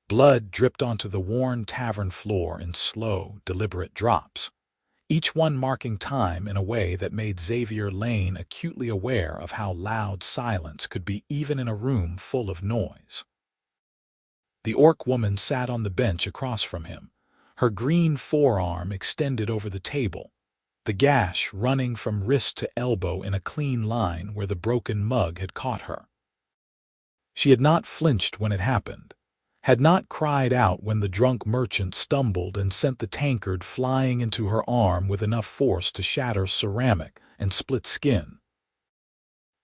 Blood dripped onto the worn tavern floor in slow, deliberate drops, each one marking time in a way that made Xavier Lane acutely aware of how loud silence could be even in a room full of noise. The orc woman sat on the bench across from him, her green forearm extended over the table, the gash running from wrist to elbow in a clean line where the broken mug had caught her. She had not flinched when it happened, had not cried out when the drunk merchant stumbled and sent the tankard flying into her arm with enough force to shatter ceramic and split skin.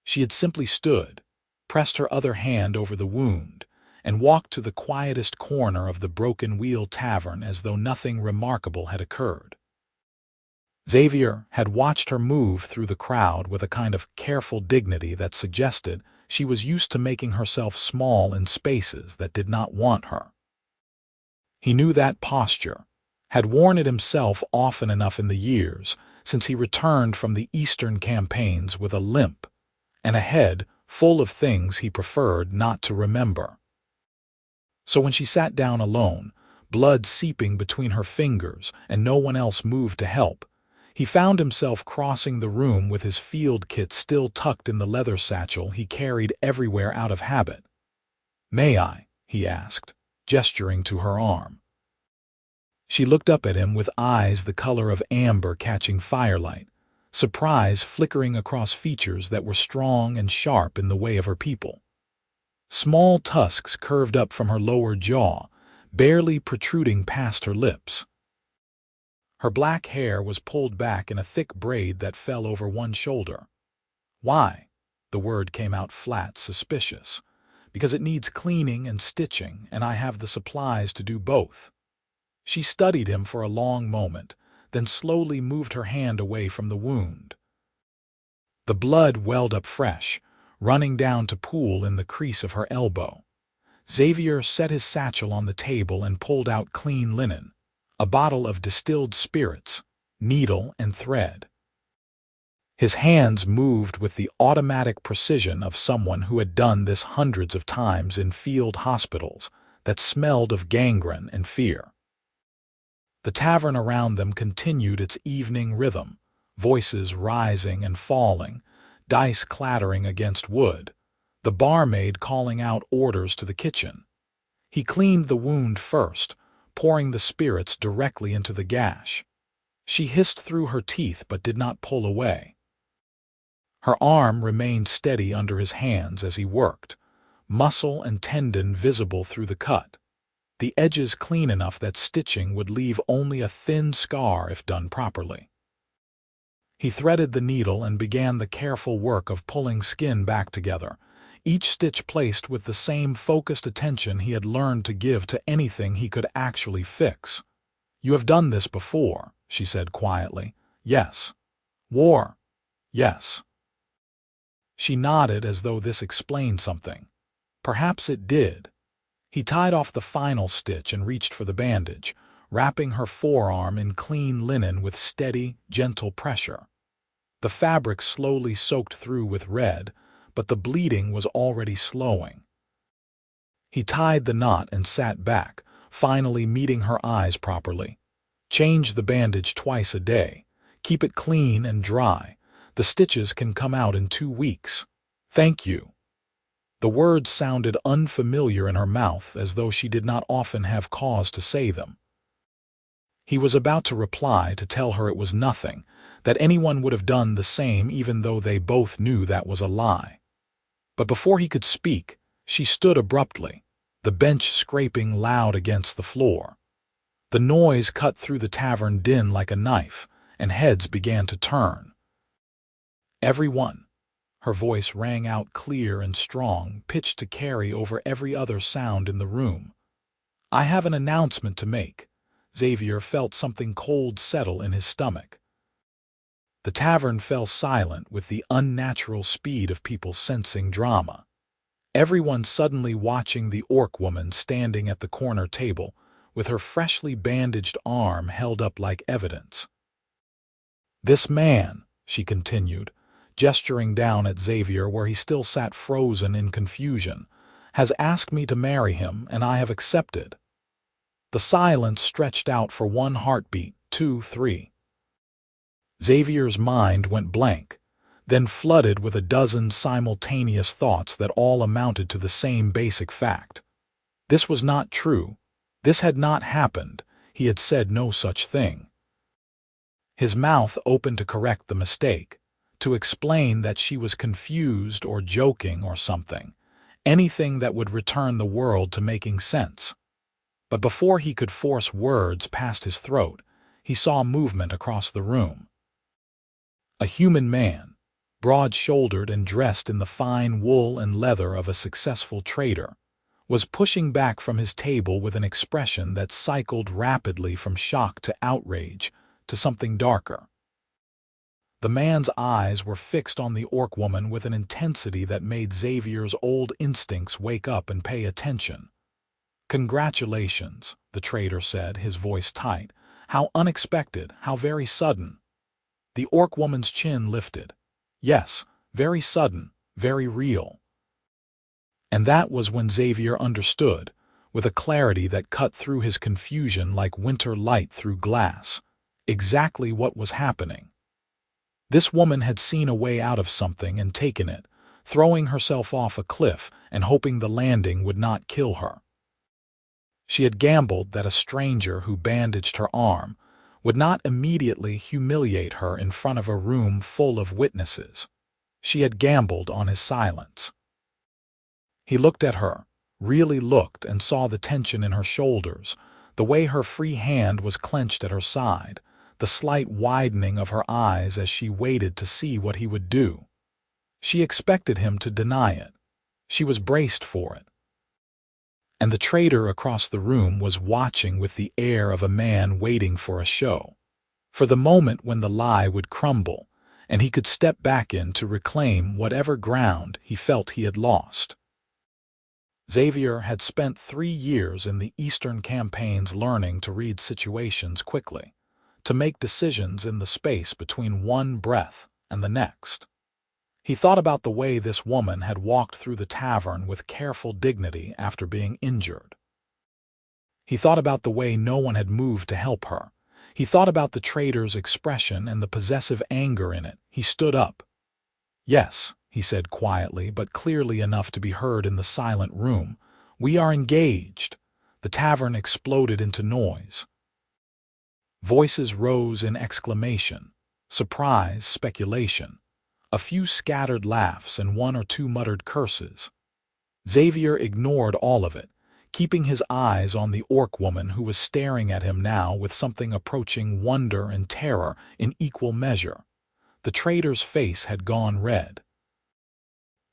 She had simply stood, pressed her other hand over the wound, and walked to the quietest corner of the Broken Wheel Tavern as though nothing remarkable had occurred. Xavier had watched her move through the crowd with a kind of careful dignity that suggested she was used to making herself small in spaces that did not want her. He knew that posture, had worn it himself often enough in the years since he returned from the Eastern campaigns with a limp and a head full of things he preferred not to remember. So when she sat down alone, blood seeping between her fingers and no one else moved to help, he found himself crossing the room with his field kit still tucked in the leather satchel he carried everywhere out of habit. "May I?" he asked, gesturing to her arm. She looked up at him with eyes the color of amber catching firelight, surprise flickering across features that were strong and sharp in the way of her people. Small tusks curved up from her lower jaw, barely protruding past her lips. Her black hair was pulled back in a thick braid that fell over one shoulder. "Why?" The word came out flat, suspicious. "Because it needs cleaning and stitching, and I have the supplies to do both." She studied him for a long moment, then slowly moved her hand away from the wound. The blood welled up fresh, running down to pool in the crease of her elbow. Xavier set his satchel on the table and pulled out clean linen, a bottle of distilled spirits, needle and thread. His hands moved with the automatic precision of someone who had done this hundreds of times in field hospitals that smelled of gangrene and fear. The tavern around them continued its evening rhythm, voices rising and falling, dice clattering against wood, the barmaid calling out orders to the kitchen. He cleaned the wound first, pouring the spirits directly into the gash. She hissed through her teeth but did not pull away. Her arm remained steady under his hands as he worked, muscle and tendon visible through the cut, the edges clean enough that stitching would leave only a thin scar if done properly. He threaded the needle and began the careful work of pulling skin back together, each stitch placed with the same focused attention he had learned to give to anything he could actually fix. "You have done this before," she said quietly. "Yes." "War?" "Yes." She nodded as though this explained something. Perhaps it did. He tied off the final stitch and reached for the bandage, wrapping her forearm in clean linen with steady, gentle pressure. The fabric slowly soaked through with red, but the bleeding was already slowing. He tied the knot and sat back, finally meeting her eyes properly. "Change the bandage twice a day. Keep it clean and dry. The stitches can come out in 2 weeks. Thank you." The words sounded unfamiliar in her mouth, as though she did not often have cause to say them. He was about to reply to tell her it was nothing, that anyone would have done the same even though they both knew that was a lie. But before he could speak, she stood abruptly, the bench scraping loud against the floor. The noise cut through the tavern din like a knife, and heads began to turn. "Everyone," her voice rang out clear and strong, pitched to carry over every other sound in the room. "I have an announcement to make." Xavier felt something cold settle in his stomach. The tavern fell silent with the unnatural speed of people sensing drama. Everyone suddenly watching the orc woman standing at the corner table, with her freshly bandaged arm held up like evidence. "This man," she continued, gesturing down at Xavier where he still sat frozen in confusion, has asked me to marry him, and I have accepted." The silence stretched out for one heartbeat, two, three. Xavier's mind went blank, then flooded with a dozen simultaneous thoughts that all amounted to the same basic fact. This was not true. This had not happened. He had said no such thing. His mouth opened to correct the mistake, to explain that she was confused or joking or something, anything that would return the world to making sense. But before he could force words past his throat, he saw movement across the room. A human man, broad-shouldered and dressed in the fine wool and leather of a successful trader, was pushing back from his table with an expression that cycled rapidly from shock to outrage to something darker. The man's eyes were fixed on the orc woman with an intensity that made Xavier's old instincts wake up and pay attention. "Congratulations," the trader said, his voice tight. "How unexpected, how very sudden." The orc woman's chin lifted. "Yes, very sudden, very real." And that was when Xavier understood, with a clarity that cut through his confusion like winter light through glass, exactly what was happening. This woman had seen a way out of something and taken it, throwing herself off a cliff and hoping the landing would not kill her. She had gambled that a stranger who bandaged her arm would not immediately humiliate her in front of a room full of witnesses. She had gambled on his silence. He looked at her, really looked, and saw the tension in her shoulders, the way her free hand was clenched at her side, the slight widening of her eyes as she waited to see what he would do. She expected him to deny it. She was braced for it. And the trader across the room was watching with the air of a man waiting for a show, for the moment when the lie would crumble, and he could step back in to reclaim whatever ground he felt he had lost. Xavier had spent 3 years in the Eastern campaigns learning to read situations quickly, to make decisions in the space between one breath and the next. He thought about the way this woman had walked through the tavern with careful dignity after being injured. He thought about the way no one had moved to help her. He thought about the trader's expression and the possessive anger in it. He stood up. "Yes," he said quietly, but clearly enough to be heard in the silent room. "We are engaged." The tavern exploded into noise. Voices rose in exclamation, surprise, speculation. A few scattered laughs and 1 or 2 muttered curses. Xavier ignored all of it, keeping his eyes on the orc woman who was staring at him now with something approaching wonder and terror in equal measure. The trader's face had gone red.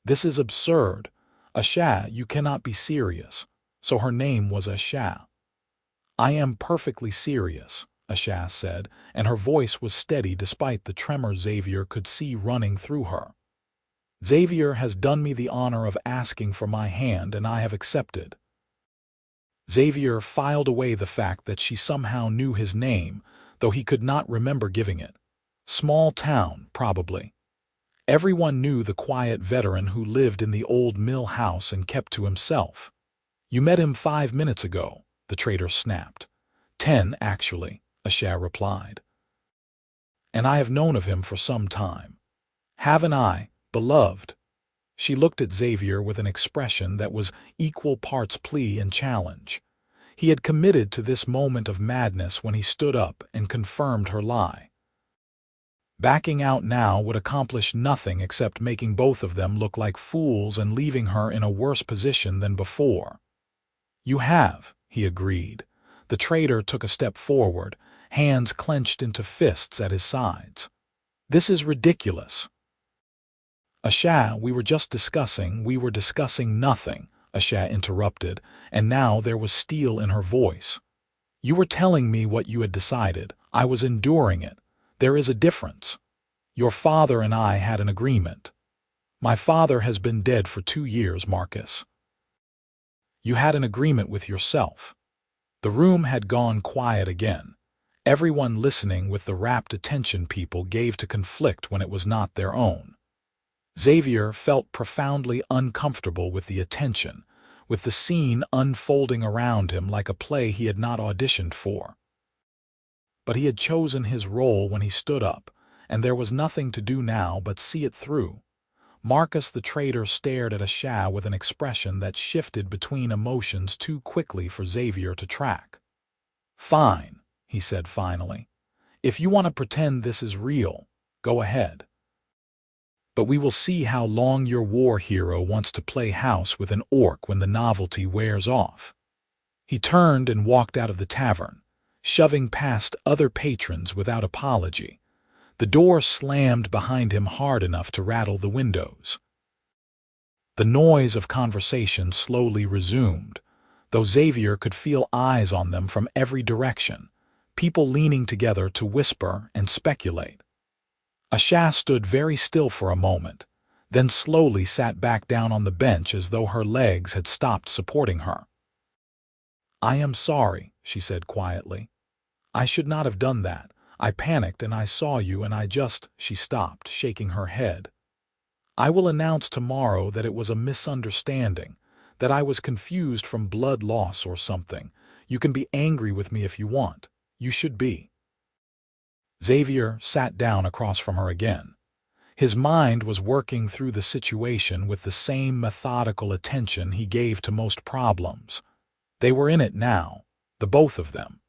"This is absurd. Asha, you cannot be serious." So her name was Asha. "I am perfectly serious," Asha said, and her voice was steady despite the tremor Xavier could see running through her. "Xavier has done me the honor of asking for my hand, and I have accepted." Xavier filed away the fact that she somehow knew his name, though he could not remember giving it. Small town, probably. Everyone knew the quiet veteran who lived in the old mill house and kept to himself. "You met him 5 minutes ago," the trader snapped. 10, actually," Asha replied. "And I have known of him for some time. Haven't I, beloved?" She looked at Xavier with an expression that was equal parts plea and challenge. He had committed to this moment of madness when he stood up and confirmed her lie. Backing out now would accomplish nothing except making both of them look like fools and leaving her in a worse position than before. "You have," he agreed. The trader took a step forward, hands clenched into fists at his sides. "This is ridiculous." "Asha, we were discussing nothing," Asha interrupted, and now there was steel in her voice. "You were telling me what you had decided. I was enduring it. There is a difference. Your father and I had an agreement. My father has been dead for 2 years, Marcus. You had an agreement with yourself." The room had gone quiet again. Everyone listening with the rapt attention people gave to conflict when it was not their own. Xavier felt profoundly uncomfortable with the attention, with the scene unfolding around him like a play he had not auditioned for. But he had chosen his role when he stood up, and there was nothing to do now but see it through. Marcus the traitor stared at Asha with an expression that shifted between emotions too quickly for Xavier to track. "Fine," he said finally. "If you want to pretend this is real, go ahead. But we will see how long your war hero wants to play house with an orc when the novelty wears off." He turned and walked out of the tavern, shoving past other patrons without apology. The door slammed behind him hard enough to rattle the windows. The noise of conversation slowly resumed, though Xavier could feel eyes on them from every direction, people leaning together to whisper and speculate. Asha stood very still for a moment, then slowly sat back down on the bench as though her legs had stopped supporting her. "I am sorry," she said quietly. "I should not have done that. I panicked and I saw you and I just—" She stopped, shaking her head. "I will announce tomorrow that it was a misunderstanding, that I was confused from blood loss or something. You can be angry with me if you want. You should be." Xavier sat down across from her again. His mind was working through the situation with the same methodical attention he gave to most problems. They were in it now, the both of them.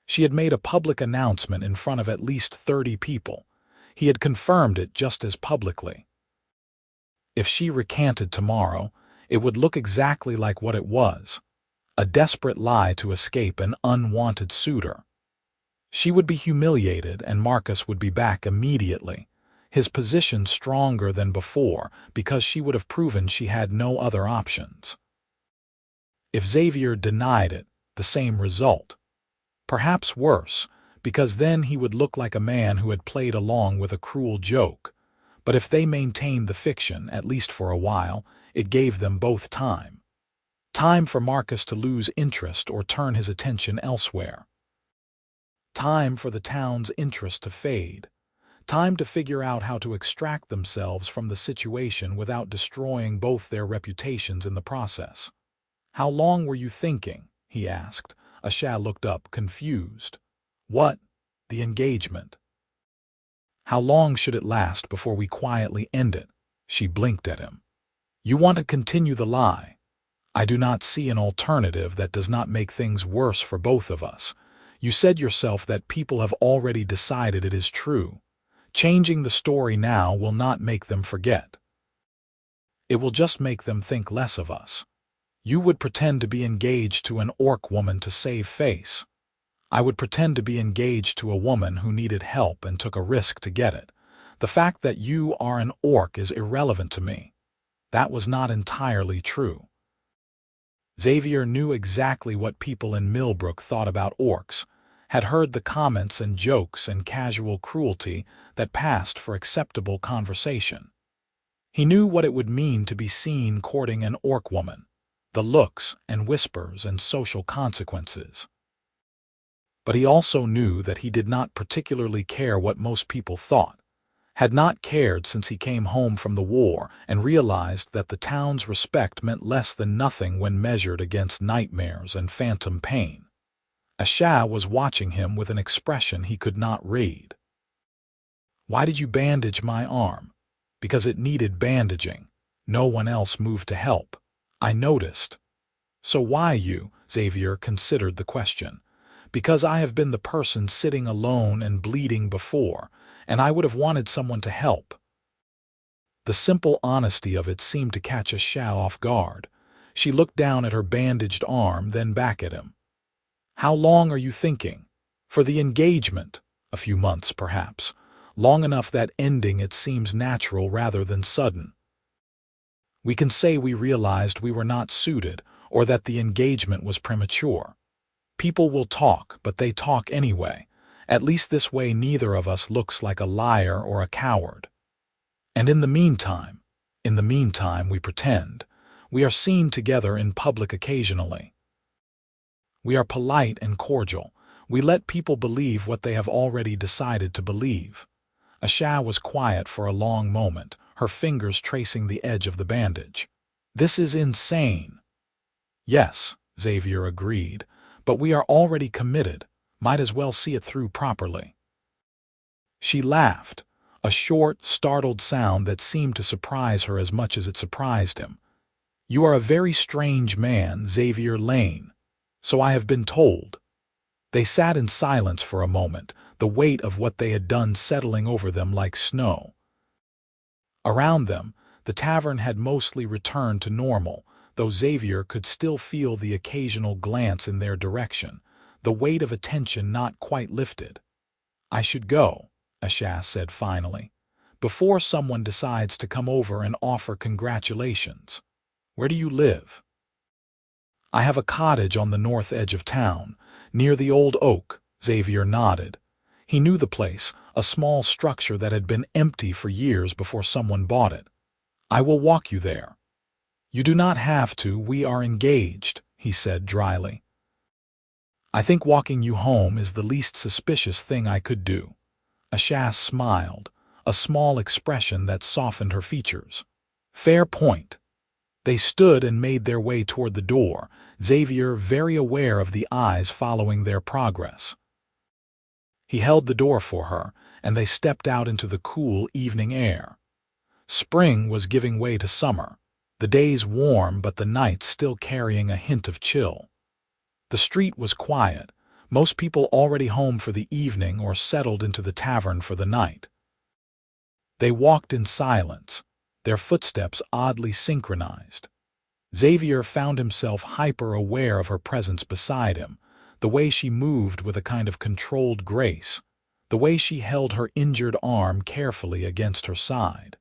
She had made a public announcement in front of at least 30 people. He had confirmed it just as publicly. If she recanted tomorrow, it would look exactly like what it was, a desperate lie to escape an unwanted suitor. She would be humiliated and Marcus would be back immediately, his position stronger than before because she would have proven she had no other options. If Xavier denied it, the same result. Perhaps worse, because then he would look like a man who had played along with a cruel joke. But if they maintained the fiction, at least for a while, it gave them both time. Time for Marcus to lose interest or turn his attention elsewhere. Time for the town's interest to fade. Time to figure out how to extract themselves from the situation without destroying both their reputations in the process. "How long were you thinking?" he asked. Asha looked up, confused. "What? The engagement. How long should it last before we quietly end it?" She blinked at him. "You want to continue the lie. I do not see an alternative that does not make things worse for both of us. You said yourself that people have already decided it is true. Changing the story now will not make them forget. It will just make them think less of us. You would pretend to be engaged to an orc woman to save face. I would pretend to be engaged to a woman who needed help and took a risk to get it. The fact that you are an orc is irrelevant to me. That was not entirely true." Xavier knew exactly what people in Millbrook thought about orcs, had heard the comments and jokes and casual cruelty that passed for acceptable conversation. He knew what it would mean to be seen courting an orc woman, the looks and whispers and social consequences. But he also knew that he did not particularly care what most people thought, had not cared since he came home from the war and realized that the town's respect meant less than nothing when measured against nightmares and phantom pain. Asha was watching him with an expression he could not read. "Why did you bandage my arm?" "Because it needed bandaging. No one else moved to help. I noticed." "So why you?" Xavier considered the question. "Because I have been the person sitting alone and bleeding before, and I would have wanted someone to help." The simple honesty of it seemed to catch Asha off guard. She looked down at her bandaged arm, then back at him. "How long are you thinking?" "For the engagement. A few months, perhaps. Long enough that ending it seems natural rather than sudden. We can say we realized we were not suited, or that the engagement was premature. People will talk, but they talk anyway. At least this way neither of us looks like a liar or a coward. And in the meantime, we pretend. We are seen together in public occasionally. We are polite and cordial. We let people believe what they have already decided to believe." Asha was quiet for a long moment, her fingers tracing the edge of the bandage. "This is insane." Yes, Xavier agreed, but we are already committed. Might as well see it through properly. She laughed, a short, startled sound that seemed to surprise her as much as it surprised him. You are a very strange man, Xavier Lane. So I have been told. They sat in silence for a moment, the weight of what they had done settling over them like snow. Around them, the tavern had mostly returned to normal, though Xavier could still feel the occasional glance in their direction, the weight of attention not quite lifted. I should go, Asha said finally, before someone decides to come over and offer congratulations. Where do you live? I have a cottage on the north edge of town, near the old oak, Xavier nodded. He knew the place, a small structure that had been empty for years before someone bought it. I will walk you there. You do not have to, we are engaged, he said dryly. I think walking you home is the least suspicious thing I could do. Asha smiled, a small expression that softened her features. Fair point. They stood and made their way toward the door, Xavier very aware of the eyes following their progress. He held the door for her, and they stepped out into the cool evening air. Spring was giving way to summer, the days warm but the nights still carrying a hint of chill. The street was quiet, most people already home for the evening or settled into the tavern for the night. They walked in silence, their footsteps oddly synchronized. Xavier found himself hyper-aware of her presence beside him, the way she moved with a kind of controlled grace, the way she held her injured arm carefully against her side.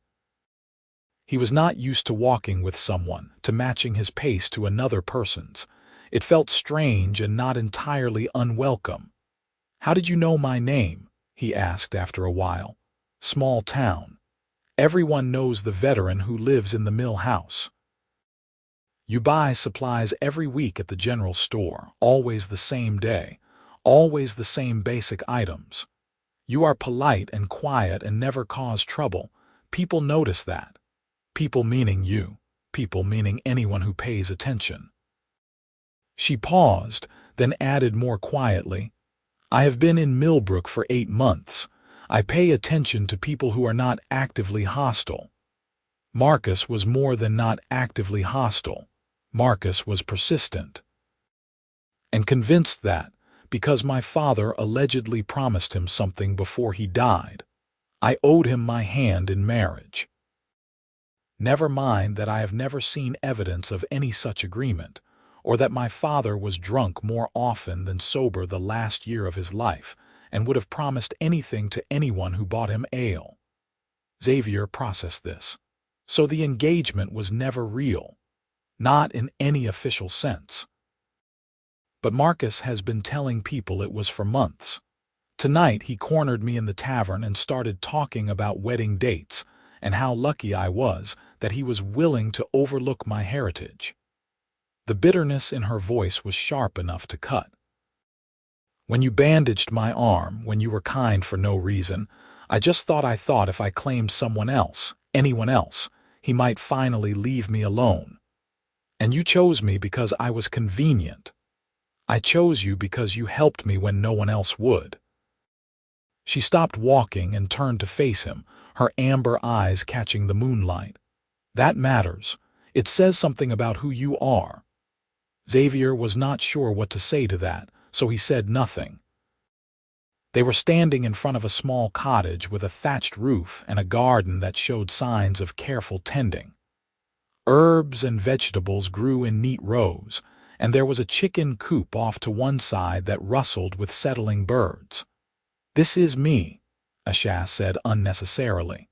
He was not used to walking with someone, to matching his pace to another person's. It felt strange and not entirely unwelcome. How did you know my name? He asked after a while. Small town. Everyone knows the veteran who lives in the mill house. You buy supplies every week at the general store, always the same day, always the same basic items. You are polite and quiet and never cause trouble. People notice that. People meaning you. People meaning anyone who pays attention. She paused, then added more quietly, I have been in Millbrook for 8 months. I pay attention to people who are not actively hostile. Marcus was more than not actively hostile. Marcus was persistent. And convinced that, because my father allegedly promised him something before he died, I owed him my hand in marriage. Never mind that I have never seen evidence of any such agreement, or that my father was drunk more often than sober the last year of his life, and would have promised anything to anyone who bought him ale. Xavier processed this. So the engagement was never real, not in any official sense. But Marcus has been telling people it was for months. Tonight he cornered me in the tavern and started talking about wedding dates and how lucky I was that he was willing to overlook my heritage. The bitterness in her voice was sharp enough to cut. When you bandaged my arm, when you were kind for no reason, I thought if I claimed someone else, anyone else, he might finally leave me alone. And you chose me because I was convenient. I chose you because you helped me when no one else would. She stopped walking and turned to face him, her amber eyes catching the moonlight. That matters. It says something about who you are. Xavier was not sure what to say to that, so he said nothing. They were standing in front of a small cottage with a thatched roof and a garden that showed signs of careful tending. Herbs and vegetables grew in neat rows, and there was a chicken coop off to one side that rustled with settling birds. This is me, Asha said unnecessarily.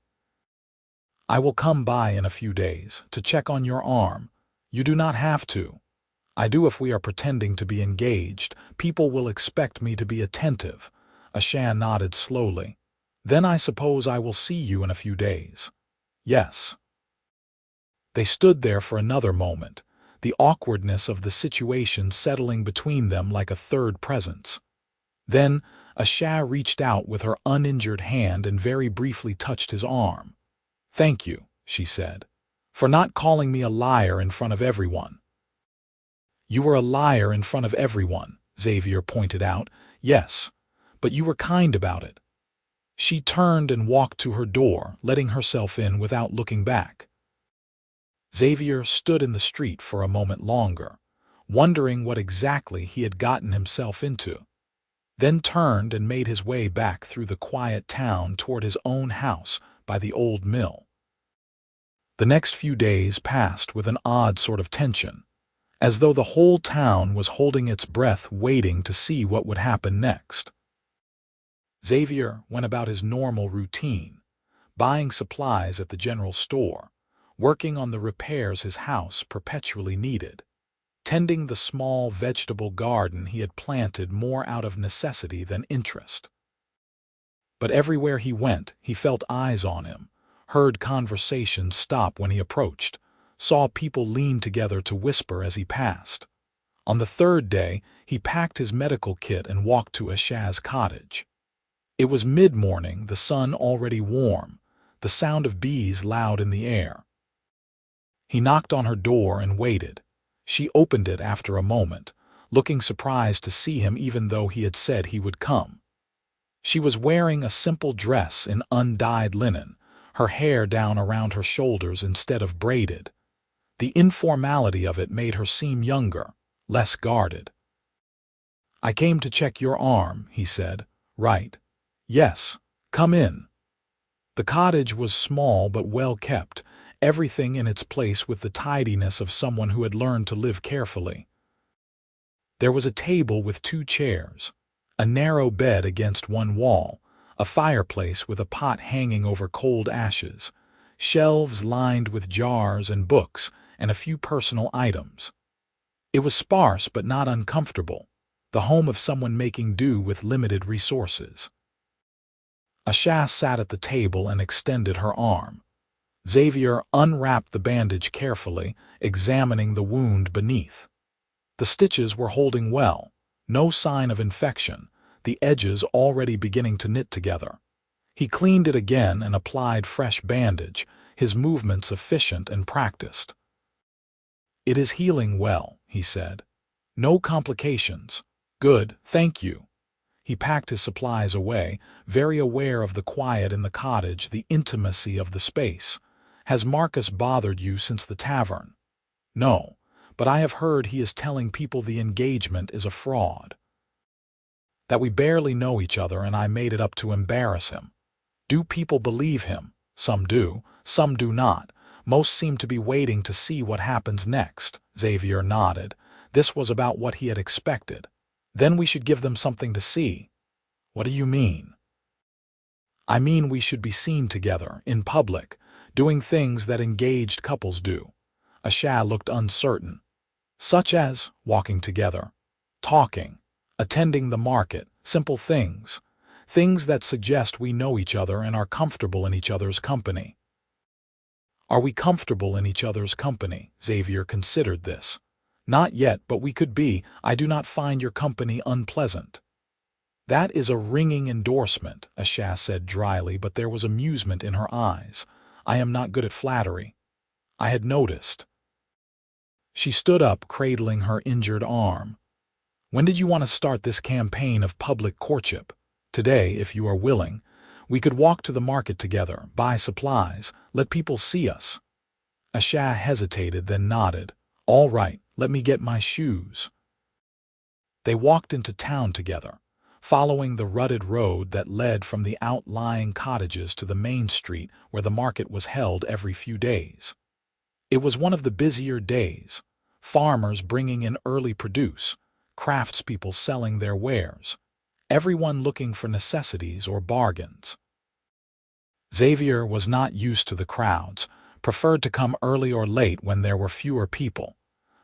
I will come by in a few days to check on your arm. You do not have to. I do if we are pretending to be engaged. People will expect me to be attentive. Asha nodded slowly. Then I suppose I will see you in a few days. Yes. They stood there for another moment, the awkwardness of the situation settling between them like a third presence. Then Asha reached out with her uninjured hand and very briefly touched his arm. Thank you, she said, for not calling me a liar in front of everyone. You were a liar in front of everyone, Xavier pointed out. Yes, but you were kind about it. She turned and walked to her door, letting herself in without looking back. Xavier stood in the street for a moment longer, wondering what exactly he had gotten himself into, then turned and made his way back through the quiet town toward his own house by the old mill. The next few days passed with an odd sort of tension, as though the whole town was holding its breath waiting to see what would happen next. Xavier went about his normal routine, buying supplies at the general store, working on the repairs his house perpetually needed, tending the small vegetable garden he had planted more out of necessity than interest. But everywhere he went, he felt eyes on him, heard conversations stop when he approached, saw people lean together to whisper as he passed. On the third day, he packed his medical kit and walked to Asha's cottage. It was mid-morning, the sun already warm, the sound of bees loud in the air. He knocked on her door and waited. She opened it after a moment, looking surprised to see him even though he had said he would come. She was wearing a simple dress in undyed linen, her hair down around her shoulders instead of braided. The informality of it made her seem younger, less guarded. "I came to check your arm," he said. "Right. Yes, come in." The cottage was small but well kept, everything in its place with the tidiness of someone who had learned to live carefully. There was a table with 2 chairs, a narrow bed against one wall, a fireplace with a pot hanging over cold ashes, shelves lined with jars and books, and a few personal items. It was sparse but not uncomfortable, the home of someone making do with limited resources. Asha sat at the table and extended her arm. Xavier unwrapped the bandage carefully, examining the wound beneath. The stitches were holding well, no sign of infection, the edges already beginning to knit together. He cleaned it again and applied fresh bandage, his movements efficient and practiced. "It is healing well," he said. "No complications. Good, thank you." He packed his supplies away, very aware of the quiet in the cottage, the intimacy of the space. "Has Marcus bothered you since the tavern?" "No, but I have heard he is telling people the engagement is a fraud. That we barely know each other and I made it up to embarrass him. Do people believe him? Some do, some do not. Most seem to be waiting to see what happens next." Xavier nodded. This was about what he had expected. "Then we should give them something to see." "What do you mean?" "I mean we should be seen together, in public, doing things that engaged couples do." Asha looked uncertain. "Such as walking together, talking, attending the market, simple things. Things that suggest we know each other and are comfortable in each other's company." "Are we comfortable in each other's company?" Xavier considered this. "Not yet, but we could be. I do not find your company unpleasant." "That is a ringing endorsement," Asha said dryly, but there was amusement in her eyes. "I am not good at flattery." "I had noticed." She stood up, cradling her injured arm. "When did you want to start this campaign of public courtship?" "Today, if you are willing. We could walk to the market together, buy supplies, let people see us." Asha hesitated, then nodded. "All right, let me get my shoes." They walked into town together, following the rutted road that led from the outlying cottages to the main street where the market was held every few days. It was one of the busier days, farmers bringing in early produce, craftspeople selling their wares, everyone looking for necessities or bargains. Xavier was not used to the crowds, preferred to come early or late when there were fewer people.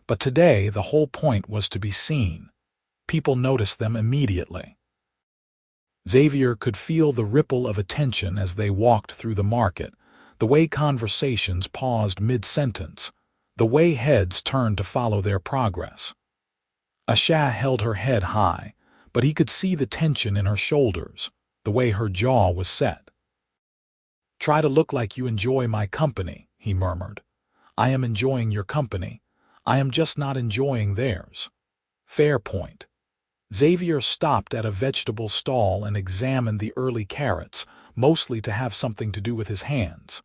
But today the whole point was to be seen. People noticed them immediately. Xavier could feel the ripple of attention as they walked through the market, the way conversations paused mid-sentence, the way heads turned to follow their progress. Asha held her head high, but he could see the tension in her shoulders, the way her jaw was set. "Try to look like you enjoy my company," he murmured. "I am enjoying your company. I am just not enjoying theirs. Fair point. Xavier stopped at a vegetable stall and examined the early carrots, mostly to have something to do with his hands.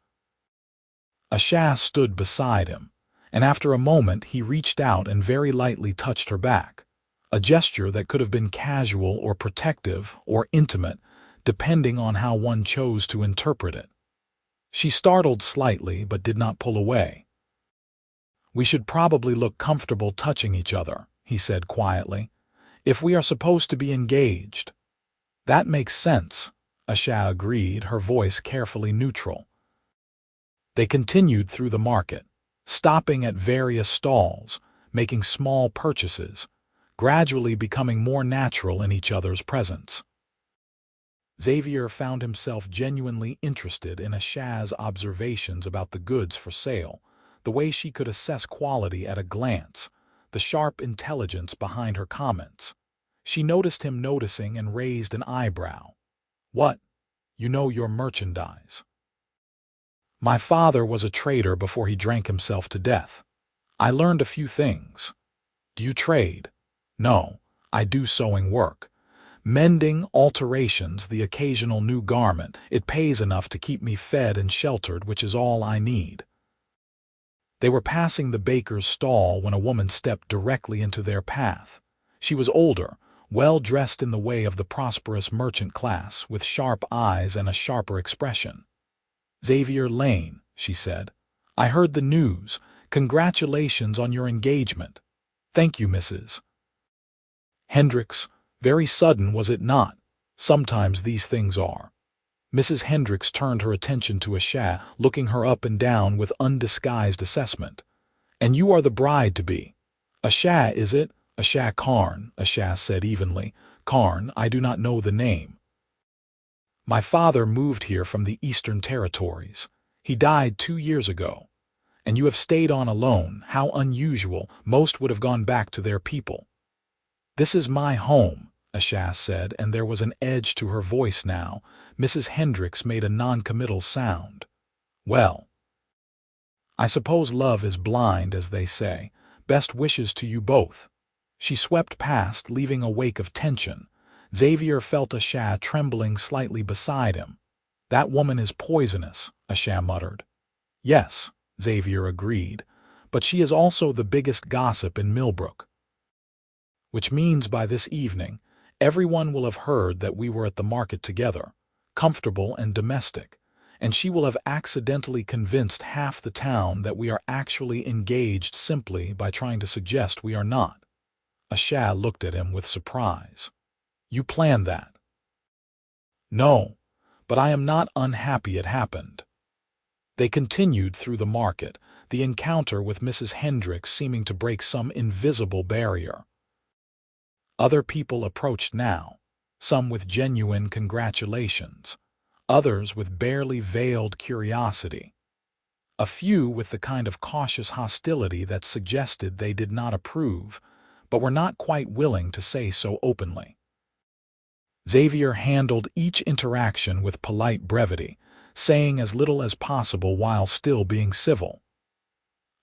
Asha stood beside him, and after a moment he reached out and very lightly touched her back, a gesture that could have been casual or protective or intimate, depending on how one chose to interpret it. She startled slightly but did not pull away. "We should probably look comfortable touching each other," he said quietly, "if we are supposed to be engaged." "That makes sense," Asha agreed, her voice carefully neutral. They continued through the market, stopping at various stalls, making small purchases, gradually becoming more natural in each other's presence. Xavier found himself genuinely interested in Asha's observations about the goods for sale, the way she could assess quality at a glance, the sharp intelligence behind her comments. She noticed him noticing and raised an eyebrow. "What? You know your merchandise." "My father was a trader before he drank himself to death. I learned a few things." "Do you trade?" "No, I do sewing work. Mending, alterations, the occasional new garment. It pays enough to keep me fed and sheltered, which is all I need." They were passing the baker's stall when a woman stepped directly into their path. She was older, well dressed in the way of the prosperous merchant class, with sharp eyes and a sharper expression. "Xavier Lane," she said. "I heard the news. Congratulations on your engagement." "Thank you, Mrs. Hendricks. Very sudden, was it not? Sometimes these things are." Mrs. Hendricks turned her attention to Asha, looking her up and down with undisguised assessment. "And you are the bride-to-be. Asha, is it?" "Asha Karn," Asha said evenly. "Karn, I do not know the name. My father moved here from the Eastern Territories. He died 2 years ago. And you have stayed on alone. How unusual. Most would have gone back to their people." "This is my home," Asha said, and there was an edge to her voice now. Mrs. Hendricks made a non-committal sound. "Well, I suppose love is blind, as they say. Best wishes to you both." She swept past, leaving a wake of tension. Xavier felt Asha trembling slightly beside him. "That woman is poisonous," Asha muttered. "Yes," Xavier agreed, "but she is also the biggest gossip in Millbrook. Which means by this evening, everyone will have heard that we were at the market together, comfortable and domestic, and she will have accidentally convinced half the town that we are actually engaged simply by trying to suggest we are not." Asha looked at him with surprise. "You planned that?" "No, but I am not unhappy it happened." They continued through the market, the encounter with Mrs. Hendricks seeming to break some invisible barrier. Other people approached now, some with genuine congratulations, others with barely veiled curiosity, a few with the kind of cautious hostility that suggested they did not approve, but were not quite willing to say so openly. Xavier handled each interaction with polite brevity, saying as little as possible while still being civil.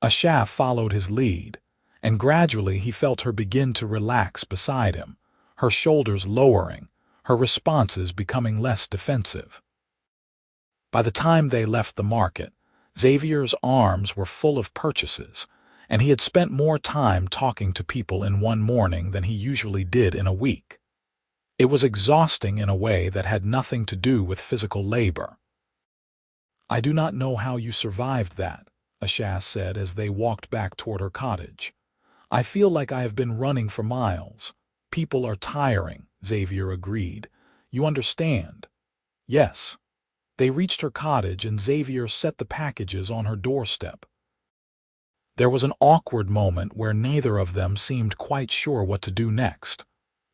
Asha followed his lead, and gradually he felt her begin to relax beside him, her shoulders lowering, her responses becoming less defensive. By the time they left the market, Xavier's arms were full of purchases, and he had spent more time talking to people in one morning than he usually did in a week. It was exhausting in a way that had nothing to do with physical labor. "I do not know how you survived that," Asha said as they walked back toward her cottage. "I feel like I have been running for miles." "People are tiring," Xavier agreed. "You understand?" "Yes." They reached her cottage and Xavier set the packages on her doorstep. There was an awkward moment where neither of them seemed quite sure what to do next.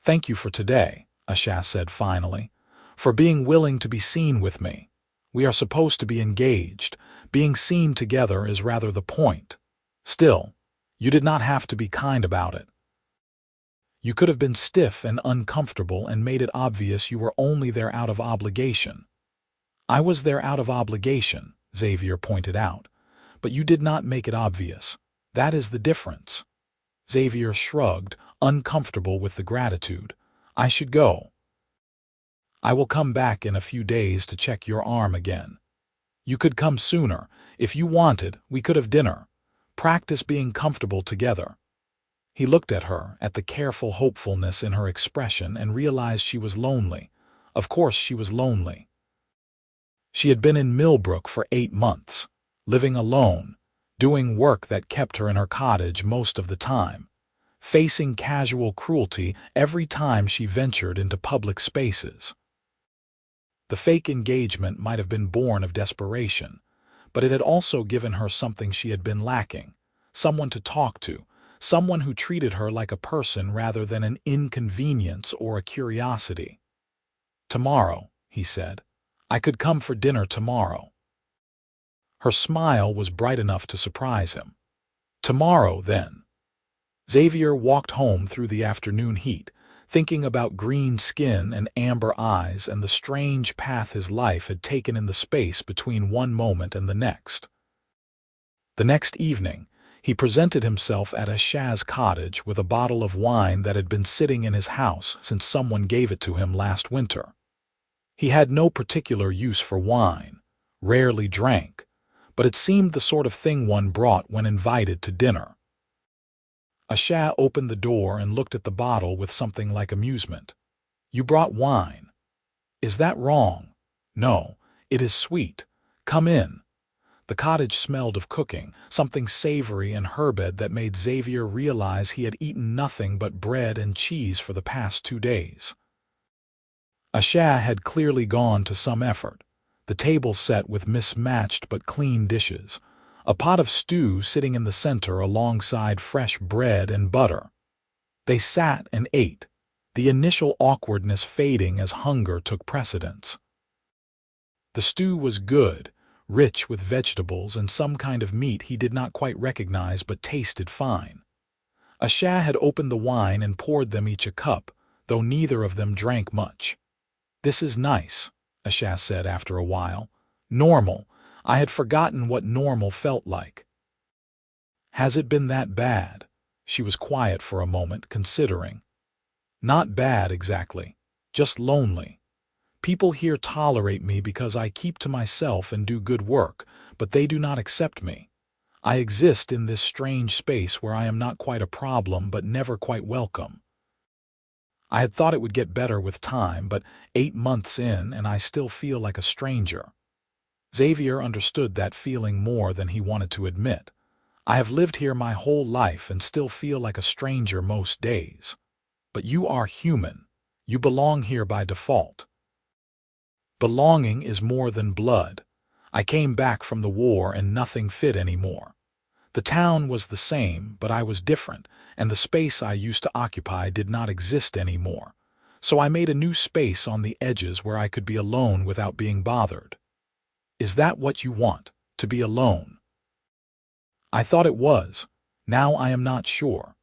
"Thank you for today," Asha said finally, "for being willing to be seen with me. We are supposed to be engaged. Being seen together is rather the point. Still, you did not have to be kind about it. You could have been stiff and uncomfortable and made it obvious you were only there out of obligation." "I was there out of obligation," Xavier pointed out, "but you did not make it obvious. That is the difference. Xavier shrugged, uncomfortable with the gratitude. I should go. I will come back in a few days to check your arm again. You could come sooner. If you wanted, we could have dinner. Practice being comfortable together. He looked at her, at the careful hopefulness in her expression, and realized she was lonely. Of course she was lonely. She had been in Millbrook for 8 months, living alone, doing work that kept her in her cottage most of the time, facing casual cruelty every time she ventured into public spaces. The fake engagement might have been born of desperation, but it had also given her something she had been lacking, someone to talk to, someone who treated her like a person rather than an inconvenience or a curiosity. Tomorrow, he said. I could come for dinner tomorrow. Her smile was bright enough to surprise him. Tomorrow, then. Xavier walked home through the afternoon heat, thinking about green skin and amber eyes and the strange path his life had taken in the space between one moment and the next. The next evening, he presented himself at Asha's cottage with a bottle of wine that had been sitting in his house since someone gave it to him last winter. He had no particular use for wine, rarely drank, but it seemed the sort of thing one brought when invited to dinner. Asha opened the door and looked at the bottle with something like amusement. You brought wine. Is that wrong? No, it is sweet. Come in. The cottage smelled of cooking, something savory and herbed that made Xavier realize he had eaten nothing but bread and cheese for the past 2 days. Asha had clearly gone to some effort, the table set with mismatched but clean dishes, a pot of stew sitting in the center alongside fresh bread and butter. They sat and ate, the initial awkwardness fading as hunger took precedence. The stew was good, rich with vegetables and some kind of meat he did not quite recognize but tasted fine. Asha had opened the wine and poured them each a cup, though neither of them drank much. This is nice, Asha said after a while. Normal. I had forgotten what normal felt like. Has it been that bad? She was quiet for a moment, considering. Not bad exactly, just lonely. People here tolerate me because I keep to myself and do good work, but they do not accept me. I exist in this strange space where I am not quite a problem but never quite welcome. I had thought it would get better with time, but 8 months in and I still feel like a stranger. Xavier understood that feeling more than he wanted to admit. I have lived here my whole life and still feel like a stranger most days. But you are human. You belong here by default. Belonging is more than blood. I came back from the war and nothing fit anymore. The town was the same, but I was different, and the space I used to occupy did not exist anymore. So I made a new space on the edges where I could be alone without being bothered. Is that what you want, to be alone? I thought it was. Now I am not sure.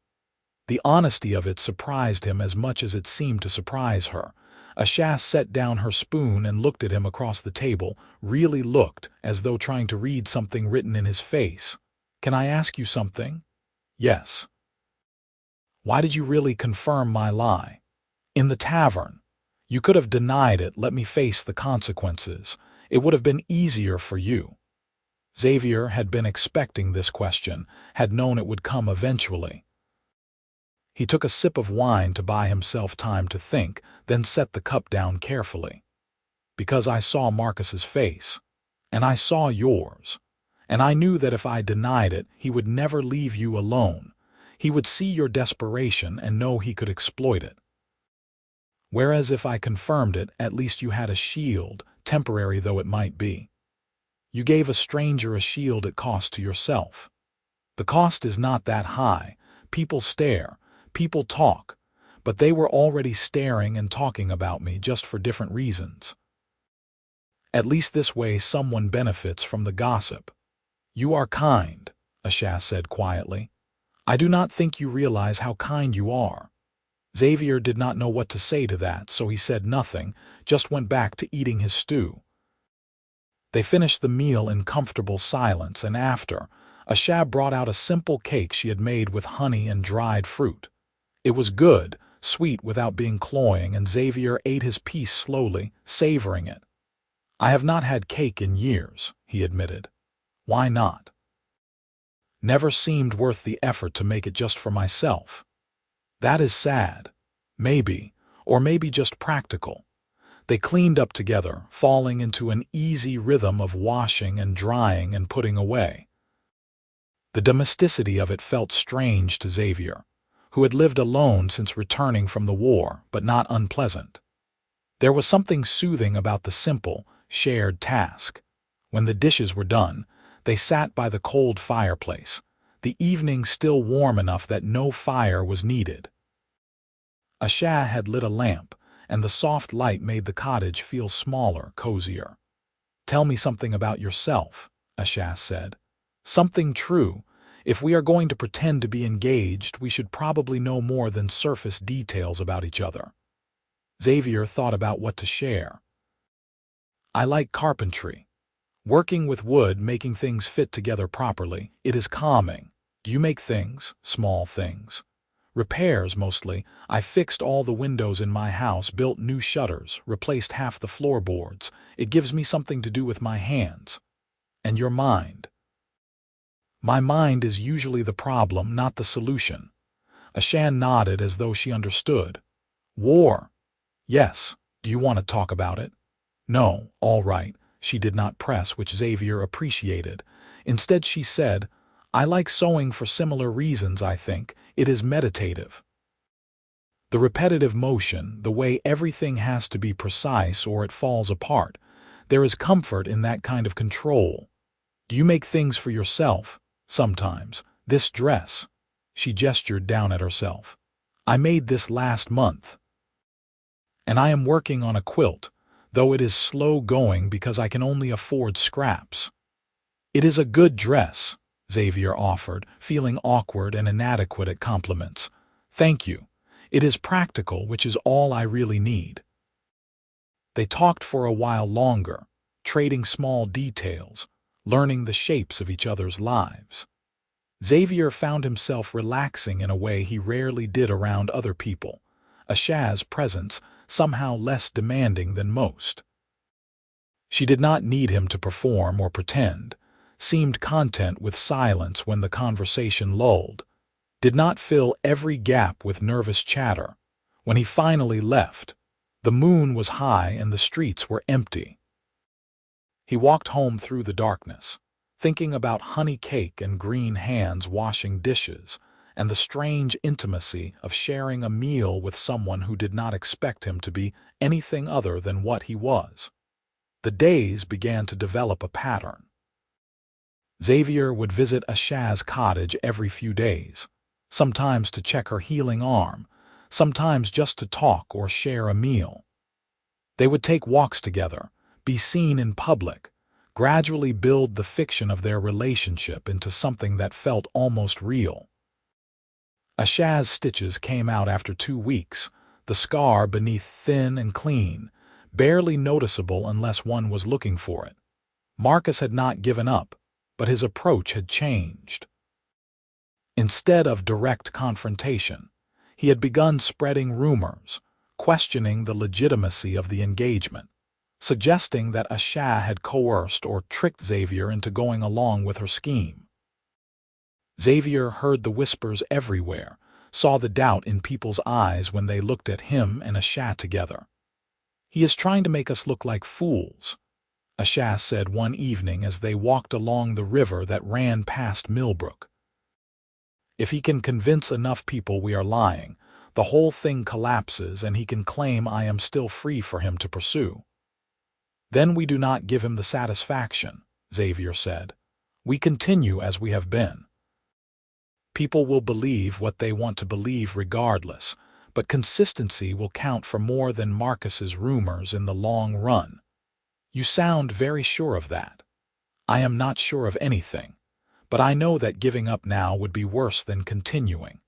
The honesty of it surprised him as much as it seemed to surprise her. Asha set down her spoon and looked at him across the table, really looked, as though trying to read something written in his face. Can I ask you something? Yes. Why did you really confirm my lie? In the tavern. You could have denied it, let me face the consequences. It would have been easier for you. Xavier had been expecting this question, had known it would come eventually. He took a sip of wine to buy himself time to think, then set the cup down carefully. Because I saw Marcus's face, and I saw yours. And I knew that if I denied it, he would never leave you alone. He would see your desperation and know he could exploit it. Whereas if I confirmed it, at least you had a shield, temporary though it might be. You gave a stranger a shield at cost to yourself. The cost is not that high. People stare, people talk, but they were already staring and talking about me just for different reasons. At least this way someone benefits from the gossip. You are kind, Asha said quietly. I do not think you realize how kind you are. Xavier did not know what to say to that, so he said nothing, just went back to eating his stew. They finished the meal in comfortable silence, and after, Asha brought out a simple cake she had made with honey and dried fruit. It was good, sweet without being cloying, and Xavier ate his piece slowly, savoring it. "I have not had cake in years," he admitted. "Why not?" "Never seemed worth the effort to make it just for myself." "That is sad. Maybe, or maybe just practical." They cleaned up together, falling into an easy rhythm of washing and drying and putting away. The domesticity of it felt strange to Xavier, who had lived alone since returning from the war, but not unpleasant. There was something soothing about the simple, shared task. When the dishes were done, they sat by the cold fireplace, the evening still warm enough that no fire was needed. Asha had lit a lamp, and the soft light made the cottage feel smaller, cozier. "Tell me something about yourself," Asha said. "Something true. If we are going to pretend to be engaged, we should probably know more than surface details about each other." Xavier thought about what to share. "I like carpentry. Working with wood, making things fit together properly. It is calming. Do you make things, small things?" "Repairs, mostly. I fixed all the windows in my house, built new shutters, replaced half the floorboards. It gives me something to do with my hands." "And your mind?" "My mind is usually the problem, not the solution." Asha nodded as though she understood. "War?" "Yes. Do you want to talk about it?" "No, all right." She did not press, which Xavier appreciated. Instead she said, "I like sewing for similar reasons, I think. It is meditative. The repetitive motion, the way everything has to be precise or it falls apart. There is comfort in that kind of control." "Do you make things for yourself?" "Sometimes. This dress." She gestured down at herself. "I made this last month. And I am working on a quilt, though it is slow going because I can only afford scraps." "It is a good dress," Xavier offered, feeling awkward and inadequate at compliments. "Thank you. It is practical, which is all I really need." They talked for a while longer, trading small details, learning the shapes of each other's lives. Xavier found himself relaxing in a way he rarely did around other people, Asha's presence somehow less demanding than most. She did not need him to perform or pretend, seemed content with silence when the conversation lulled, did not fill every gap with nervous chatter. When he finally left, the moon was high and the streets were empty. He walked home through the darkness, thinking about honey cake and green hands washing dishes, and the strange intimacy of sharing a meal with someone who did not expect him to be anything other than what he was. The days began to develop a pattern. Xavier would visit Asha's cottage every few days, sometimes to check her healing arm, sometimes just to talk or share a meal. They would take walks together, be seen in public, gradually build the fiction of their relationship into something that felt almost real. Asha's stitches came out after 2 weeks, the scar beneath thin and clean, barely noticeable unless one was looking for it. Marcus had not given up, but his approach had changed. Instead of direct confrontation, he had begun spreading rumors, questioning the legitimacy of the engagement, suggesting that Asha had coerced or tricked Xavier into going along with her scheme. Xavier heard the whispers everywhere, saw the doubt in people's eyes when they looked at him and Asha together. "He is trying to make us look like fools," Asha said one evening as they walked along the river that ran past Millbrook. "If he can convince enough people we are lying, the whole thing collapses and he can claim I am still free for him to pursue. Then we do not give him the satisfaction," Xavier said. "We continue as we have been. People will believe what they want to believe regardless, but consistency will count for more than Marcus's rumors in the long run." "You sound very sure of that." "I am not sure of anything, but I know that giving up now would be worse than continuing."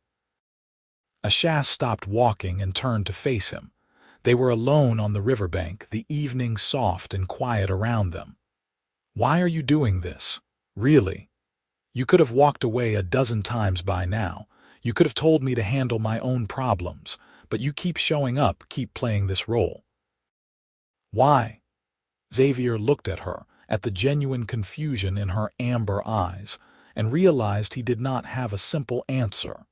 Asha stopped walking and turned to face him. They were alone on the riverbank, the evening soft and quiet around them. "Why are you doing this? Really?" You could have walked away a dozen times by now. You could have told me to handle my own problems, but you keep showing up, keep playing this role. Why? Xavier looked at her, at the genuine confusion in her amber eyes, and realized he did not have a simple answer.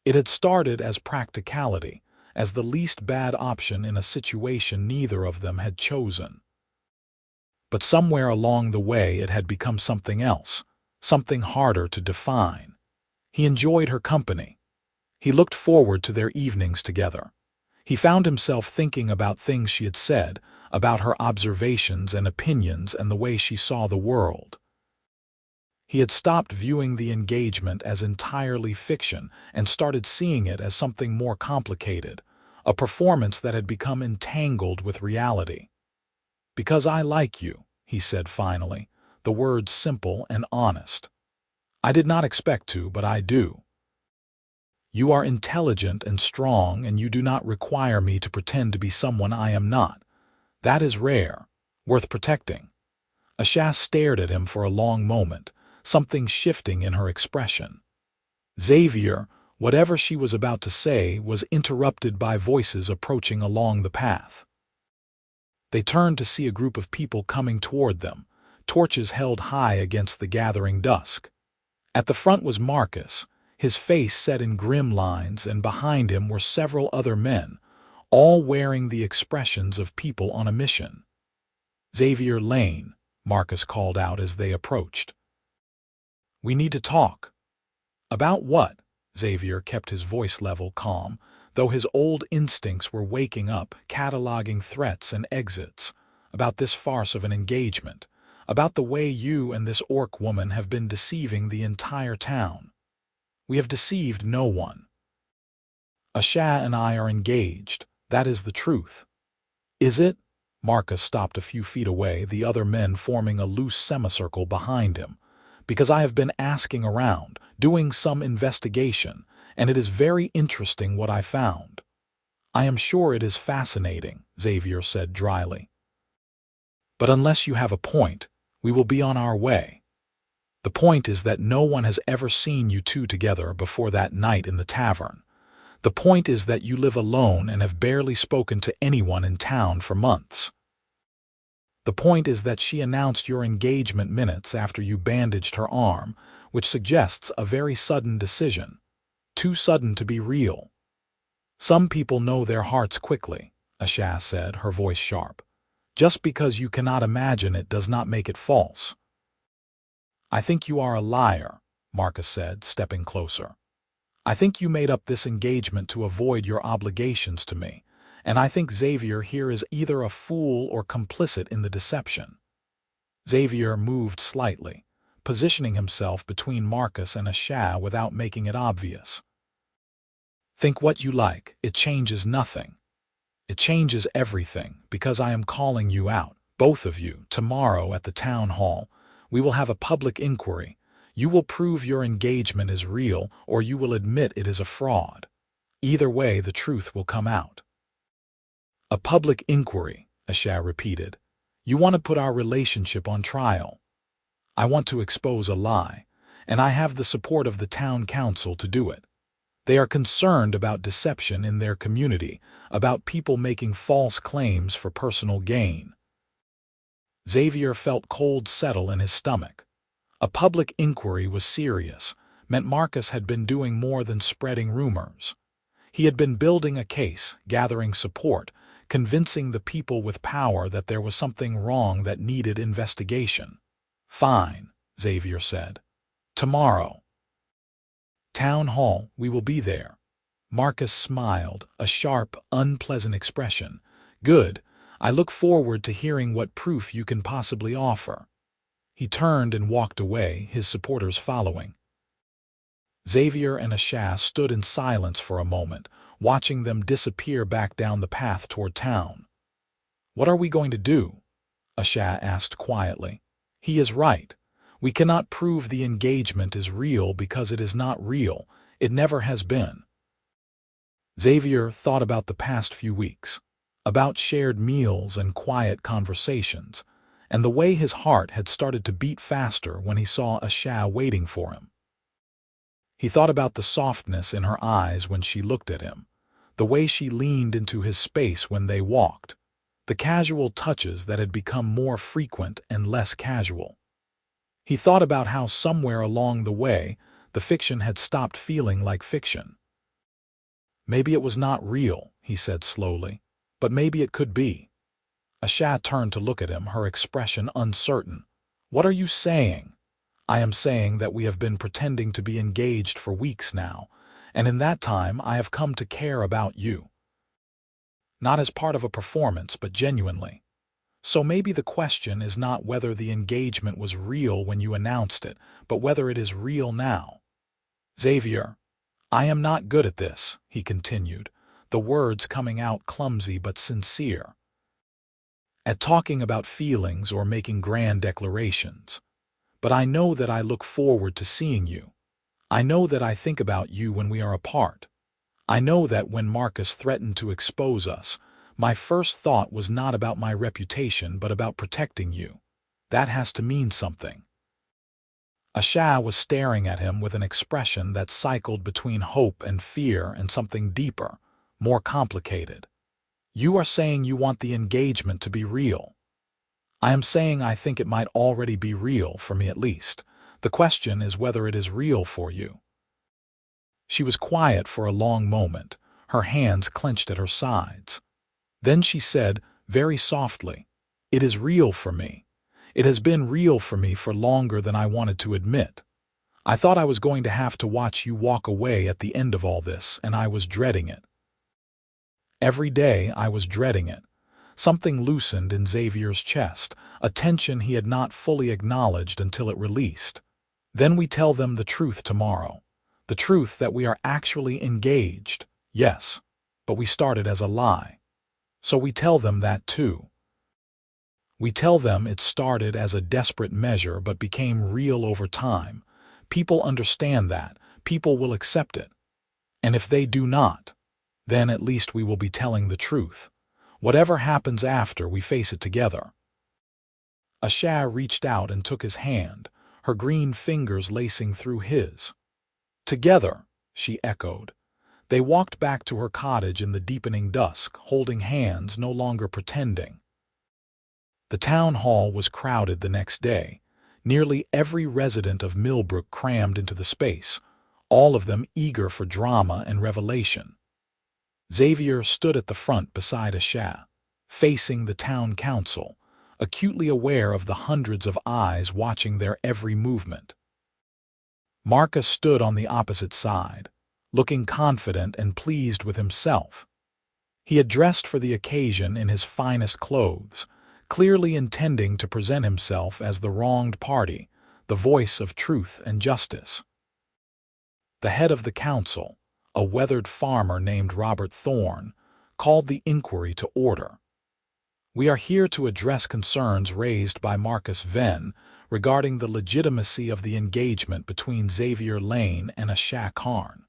It had started as practicality, as the least bad option in a situation neither of them had chosen. But somewhere along the way it had become something else, something harder to define. He enjoyed her company. He looked forward to their evenings together. He found himself thinking about things she had said, about her observations and opinions and the way she saw the world. He had stopped viewing the engagement as entirely fiction and started seeing it as something more complicated, a performance that had become entangled with reality. "Because I like you," he said finally, the words simple and honest. "I did not expect to, but I do. You are intelligent and strong, and you do not require me to pretend to be someone I am not. That is rare, worth protecting." Asha stared at him for a long moment, something shifting in her expression. Xavier, whatever she was about to say, was interrupted by voices approaching along the path. They turned to see a group of people coming toward them, torches held high against the gathering dusk. At the front was Marcus, his face set in grim lines, and behind him were several other men, all wearing the expressions of people on a mission. "Xavier Lane," Marcus called out as they approached. "We need to talk." "About what?" Xavier kept his voice level calm, though his old instincts were waking up, cataloging threats and exits. "About this farce of an engagement. About the way you and this orc woman have been deceiving the entire town." "We have deceived no one. Asha and I are engaged. That is the truth." "Is it?" Marcus stopped a few feet away, the other men forming a loose semicircle behind him. "Because I have been asking around, doing some investigation, and it is very interesting what I found." "I am sure it is fascinating," Xavier said dryly. "But unless you have a point, we will be on our way. The point is that no one has ever seen you two together before that night in the tavern. The point is that you live alone and have barely spoken to anyone in town for months. The point is that she announced your engagement minutes after you bandaged her arm, which suggests a very sudden decision. Too sudden to be real." "Some people know their hearts quickly," Asha said, her voice sharp. "Just because you cannot imagine it does not make it false." "I think you are a liar," Marcus said, stepping closer. "I think you made up this engagement to avoid your obligations to me, and I think Xavier here is either a fool or complicit in the deception." Xavier moved slightly, positioning himself between Marcus and Asha without making it obvious. "Think what you like, it changes nothing. It changes everything, because I am calling you out, both of you, tomorrow at the town hall. We will have a public inquiry. You will prove your engagement is real, or you will admit it is a fraud. Either way, the truth will come out." "A public inquiry," Asha repeated. "You want to put our relationship on trial." "I want to expose a lie, and I have the support of the town council to do it. They are concerned about deception in their community, about people making false claims for personal gain." Xavier felt cold settle in his stomach. A public inquiry was serious, meant Marcus had been doing more than spreading rumors. He had been building a case, gathering support, convincing the people with power that there was something wrong that needed investigation. "Fine," Xavier said. "Tomorrow. Town hall, we will be there." Marcus smiled, a sharp, unpleasant expression. "Good. I look forward to hearing what proof you can possibly offer." He turned and walked away, his supporters following. Xavier and Asha stood in silence for a moment, watching them disappear back down the path toward town. "What are we going to do?" Asha asked quietly. "He is right. We cannot prove the engagement is real because it is not real. It never has been." Xavier thought about the past few weeks, about shared meals and quiet conversations, and the way his heart had started to beat faster when he saw Asha waiting for him. He thought about the softness in her eyes when she looked at him, the way she leaned into his space when they walked, the casual touches that had become more frequent and less casual. He thought about how somewhere along the way, the fiction had stopped feeling like fiction. Maybe it was not real, he said slowly, but maybe it could be. Asha turned to look at him, her expression uncertain. What are you saying? I am saying that we have been pretending to be engaged for weeks now, and in that time I have come to care about you. Not as part of a performance, but genuinely. So maybe the question is not whether the engagement was real when you announced it, but whether it is real now. Xavier, I am not good at this, he continued, the words coming out clumsy but sincere. At talking about feelings or making grand declarations. But I know that I look forward to seeing you. I know that I think about you when we are apart. I know that when Marcus threatened to expose us, my first thought was not about my reputation but about protecting you. That has to mean something. Asha was staring at him with an expression that cycled between hope and fear and something deeper, more complicated. You are saying you want the engagement to be real. I am saying I think it might already be real, for me at least. The question is whether it is real for you. She was quiet for a long moment, her hands clenched at her sides. Then she said, very softly, "It is real for me. It has been real for me for longer than I wanted to admit. I thought I was going to have to watch you walk away at the end of all this, and I was dreading it. Every day I was dreading it." Something loosened in Xavier's chest, a tension he had not fully acknowledged until it released. Then we tell them the truth tomorrow. The truth that we are actually engaged. Yes, but we started as a lie. So we tell them that too. We tell them it started as a desperate measure but became real over time. People understand that. People will accept it. And if they do not, then at least we will be telling the truth. Whatever happens after, we face it together. Asha reached out and took his hand, her green fingers lacing through his. Together, she echoed. They walked back to her cottage in the deepening dusk, holding hands, no longer pretending. The town hall was crowded the next day. Nearly every resident of Millbrook crammed into the space, all of them eager for drama and revelation. Xavier stood at the front beside Asha, facing the town council, acutely aware of the hundreds of eyes watching their every movement. Marcus stood on the opposite side, looking confident and pleased with himself. He had dressed for the occasion in his finest clothes, clearly intending to present himself as the wronged party, the voice of truth and justice. The head of the council, a weathered farmer named Robert Thorne, called the inquiry to order. "We are here to address concerns raised by Marcus Venn regarding the legitimacy of the engagement between Xavier Lane and Asha Karn.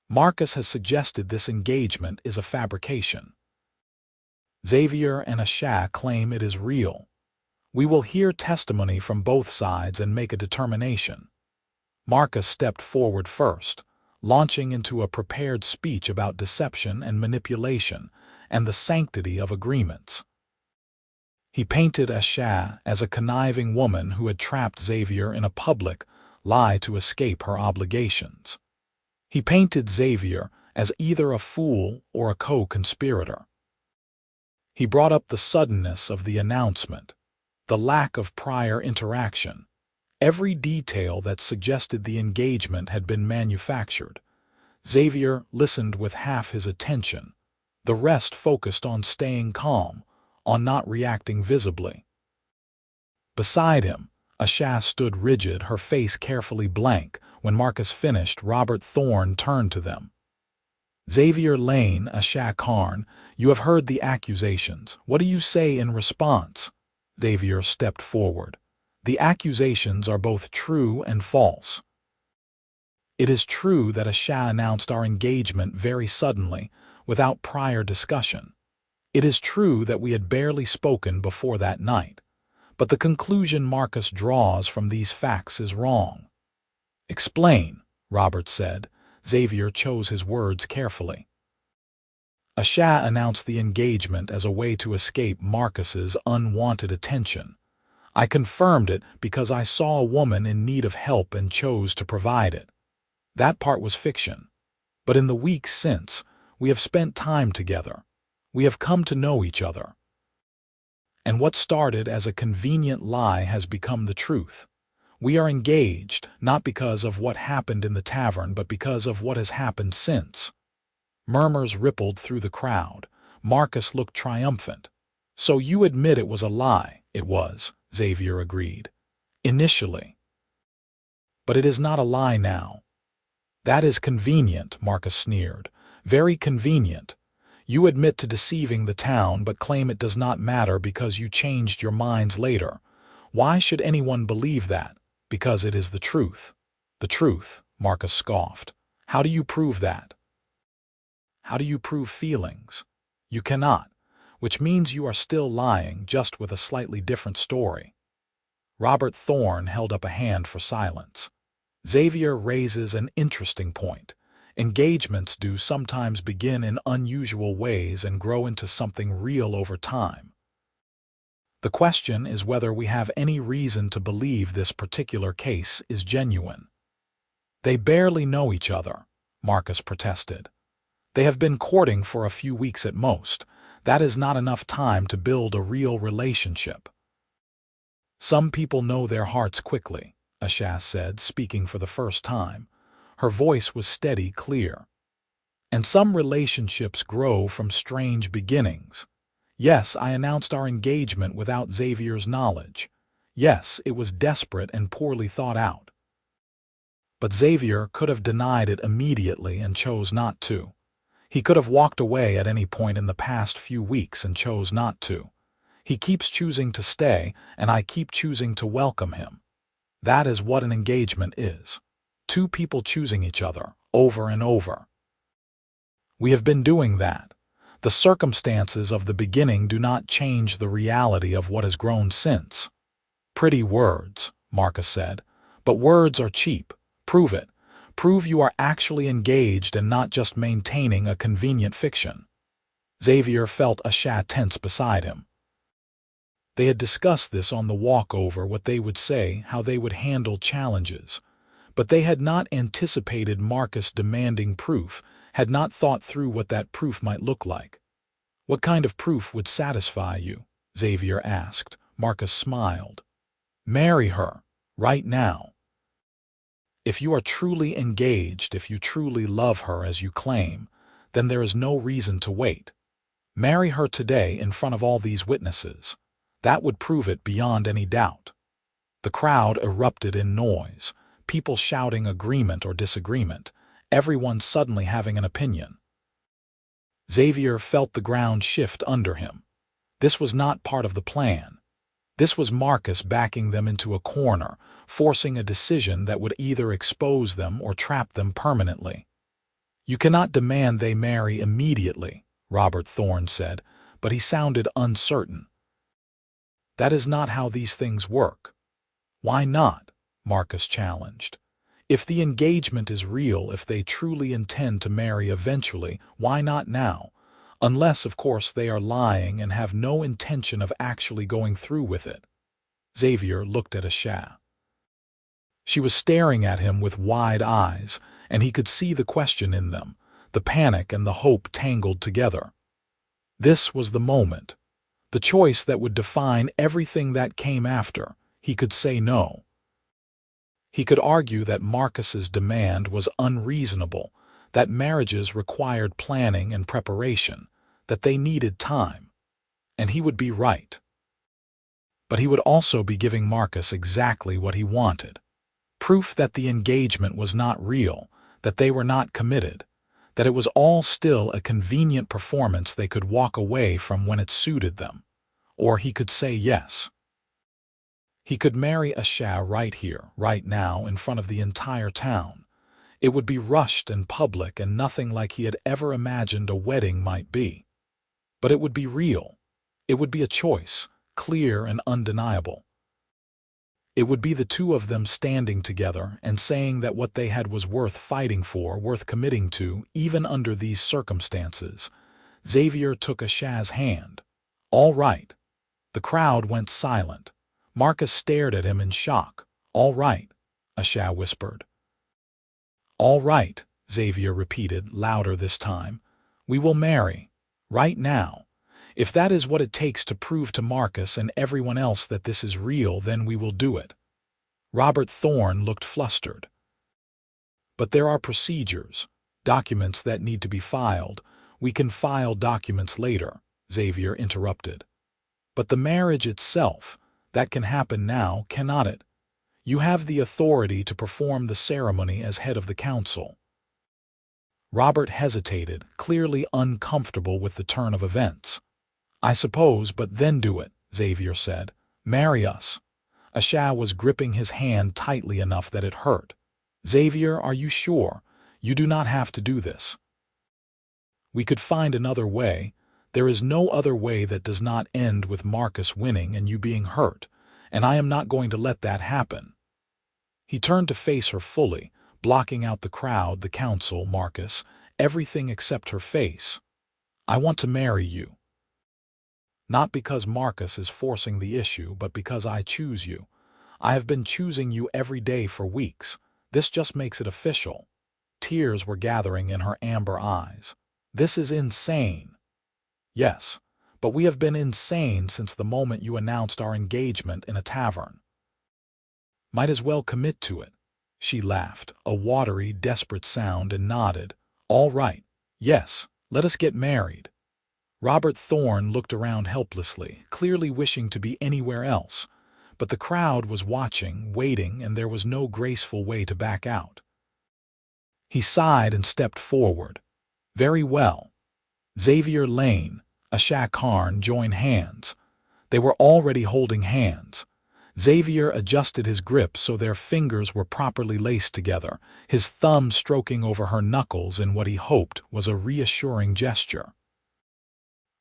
Marcus has suggested this engagement is a fabrication. Xavier and Asha claim it is real. We will hear testimony from both sides and make a determination." Marcus stepped forward first, launching into a prepared speech about deception and manipulation and the sanctity of agreements. He painted Asha as a conniving woman who had trapped Xavier in a public lie to escape her obligations. He painted Xavier as either a fool or a co-conspirator. He brought up the suddenness of the announcement, the lack of prior interaction, every detail that suggested the engagement had been manufactured. Xavier listened with half his attention. The rest focused on staying calm, on not reacting visibly. Beside him, Asha stood rigid, her face carefully blank. When Marcus finished, Robert Thorne turned to them. "Xavier Lane, Asha Karn, you have heard the accusations. What do you say in response?" Xavier stepped forward. "The accusations are both true and false. It is true that Asha announced our engagement very suddenly, without prior discussion. It is true that we had barely spoken before that night. But the conclusion Marcus draws from these facts is wrong. "Explain," Robert said. Xavier chose his words carefully. Asha announced the engagement as a way to escape Marcus's unwanted attention. "I confirmed it because I saw a woman in need of help and chose to provide it. That part was fiction. But in the weeks since, we have spent time together. We have come to know each other. And what started as a convenient lie has become the truth. We are engaged, not because of what happened in the tavern, but because of what has happened since." Murmurs rippled through the crowd. Marcus looked triumphant. "So you admit it was a lie?" "It was," Xavier agreed. "Initially. But it is not a lie now." "That is convenient," Marcus sneered. "Very convenient. You admit to deceiving the town, but claim it does not matter because you changed your minds later. Why should anyone believe that? Because it is the truth." "The truth," Marcus scoffed. "How do you prove that? How do you prove feelings? You cannot, which means you are still lying, just with a slightly different story." Robert Thorne held up a hand for silence. Xavier raises an interesting point. Engagements do sometimes begin in unusual ways and grow into something real over time. The question is whether we have any reason to believe this particular case is genuine. "They barely know each other," Marcus protested. "They have been courting for a few weeks at most. That is not enough time to build a real relationship." "Some people know their hearts quickly," Asha said, speaking for the first time. Her voice was steady, clear. "And some relationships grow from strange beginnings. Yes, I announced our engagement without Xavier's knowledge. Yes, it was desperate and poorly thought out. But Xavier could have denied it immediately and chose not to. He could have walked away at any point in the past few weeks and chose not to. He keeps choosing to stay, and I keep choosing to welcome him. That is what an engagement is. Two people choosing each other, over and over. We have been doing that. The circumstances of the beginning do not change the reality of what has grown since." "Pretty words," Marcus said. "But words are cheap. Prove it. Prove you are actually engaged and not just maintaining a convenient fiction." Xavier felt Asha tense beside him. They had discussed this on the walk over, what they would say, how they would handle challenges. But they had not anticipated Marcus demanding proof, had not thought through what that proof might look like. "What kind of proof would satisfy you?" Xavier asked. Marcus smiled. "Marry her, right now. If you are truly engaged, if you truly love her as you claim, then there is no reason to wait. Marry her today in front of all these witnesses. That would prove it beyond any doubt." The crowd erupted in noise, people shouting agreement or disagreement, everyone suddenly having an opinion. Xavier felt the ground shift under him. This was not part of the plan. This was Marcus backing them into a corner, forcing a decision that would either expose them or trap them permanently. "You cannot demand they marry immediately," Robert Thorne said, but he sounded uncertain. "That is not how these things work." "Why not?" Marcus challenged. "If the engagement is real, if they truly intend to marry eventually, why not now? Unless, of course, they are lying and have no intention of actually going through with it." Xavier looked at Asha. She was staring at him with wide eyes, and he could see the question in them, the panic and the hope tangled together. This was the moment, the choice that would define everything that came after. He could say no. He could argue that Marcus's demand was unreasonable, that marriages required planning and preparation, that they needed time. And he would be right. But he would also be giving Marcus exactly what he wanted. Proof that the engagement was not real, that they were not committed, that it was all still a convenient performance they could walk away from when it suited them. Or he could say yes. He could marry Asha right here, right now, in front of the entire town. It would be rushed and public and nothing like he had ever imagined a wedding might be. But it would be real. It would be a choice, clear and undeniable. It would be the two of them standing together and saying that what they had was worth fighting for, worth committing to, even under these circumstances. Xavier took Asha's hand. "All right." The crowd went silent. Marcus stared at him in shock. "All right," Asha whispered. "All right," Xavier repeated, louder this time. "We will marry. Right now. If that is what it takes to prove to Marcus and everyone else that this is real, then we will do it." Robert Thorne looked flustered. "But there are procedures, documents that need to be filed. We can file documents later," Xavier interrupted. "But the marriage itself, that can happen now, cannot it? You have the authority to perform the ceremony as head of the council." Robert hesitated, clearly uncomfortable with the turn of events. "I suppose, but then do it," Xavier said. "Marry us." Asha was gripping his hand tightly enough that it hurt. "Xavier, are you sure? You do not have to do this." "We could find another way. There is no other way that does not end with Marcus winning and you being hurt, and I am not going to let that happen." He turned to face her fully, blocking out the crowd, the council, Marcus, everything except her face. "I want to marry you. Not because Marcus is forcing the issue, but because I choose you. I have been choosing you every day for weeks. This just makes it official." Tears were gathering in her amber eyes. "This is insane." "Yes, but we have been insane since the moment you announced our engagement in a tavern." "Might as well commit to it." She laughed, a watery, desperate sound, and nodded. "All right. Yes, let us get married." Robert Thorne looked around helplessly, clearly wishing to be anywhere else. But the crowd was watching, waiting, and there was no graceful way to back out. He sighed and stepped forward. "Very well." Xavier Lane, Asha Karn joined hands. They were already holding hands. Xavier adjusted his grip so their fingers were properly laced together, his thumb stroking over her knuckles in what he hoped was a reassuring gesture.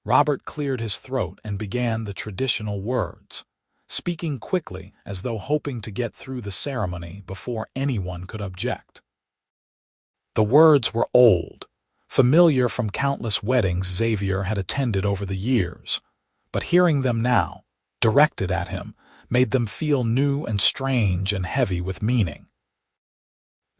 Robert cleared his throat and began the traditional words, speaking quickly as though hoping to get through the ceremony before anyone could object. The words were old, familiar from countless weddings Xavier had attended over the years, but hearing them now, directed at him, made them feel new and strange and heavy with meaning.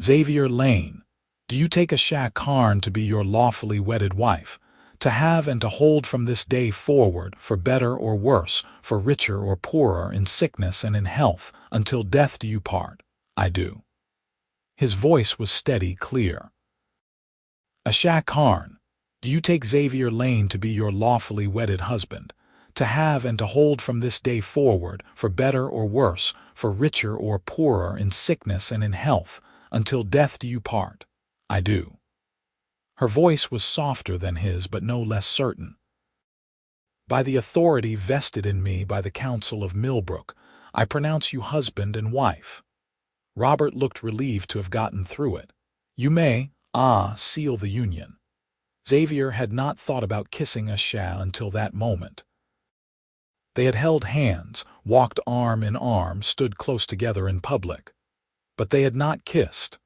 "Xavier Lane, do you take Asha Karn to be your lawfully wedded wife, to have and to hold from this day forward, for better or worse, for richer or poorer, in sickness and in health, until death do you part?" "I do." His voice was steady, clear. "Asha Karn, do you take Xavier Lane to be your lawfully wedded husband, to have and to hold from this day forward, for better or worse, for richer or poorer, in sickness and in health, until death do you part?" "I do." Her voice was softer than his, but no less certain. "By the authority vested in me by the Council of Millbrook, I pronounce you husband and wife." Robert looked relieved to have gotten through it. "You may, seal the union." Xavier had not thought about kissing Asha until that moment. They had held hands, walked arm in arm, stood close together in public. But they had not kissed.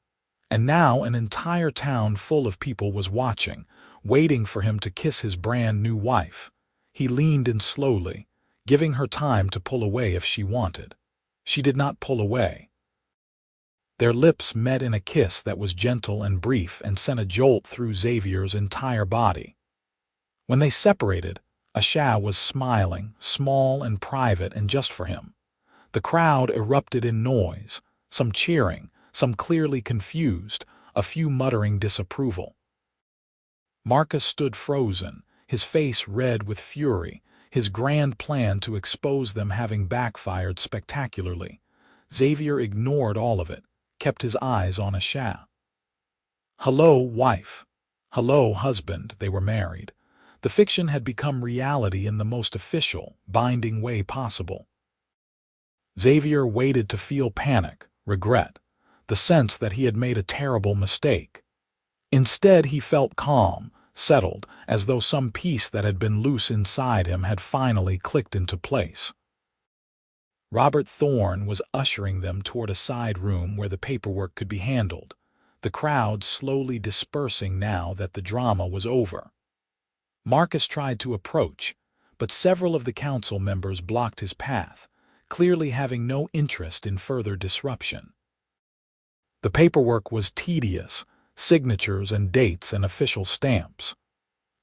And now an entire town full of people was watching, waiting for him to kiss his brand new wife. He leaned in slowly, giving her time to pull away if she wanted. She did not pull away. Their lips met in a kiss that was gentle and brief and sent a jolt through Xavier's entire body. When they separated, Asha was smiling, small and private and just for him. The crowd erupted in noise, some cheering, some clearly confused, a few muttering disapproval. Marcus stood frozen, his face red with fury, his grand plan to expose them having backfired spectacularly. Xavier ignored all of it, kept his eyes on Asha. Hello, wife. Hello, husband. They were married. The fiction had become reality in the most official, binding way possible. Xavier waited to feel panic, regret, the sense that he had made a terrible mistake. Instead, he felt calm, settled, as though some piece that had been loose inside him had finally clicked into place. Robert Thorne was ushering them toward a side room where the paperwork could be handled, the crowd slowly dispersing now that the drama was over. Marcus tried to approach, but several of the council members blocked his path, clearly having no interest in further disruption. The paperwork was tedious, signatures and dates and official stamps.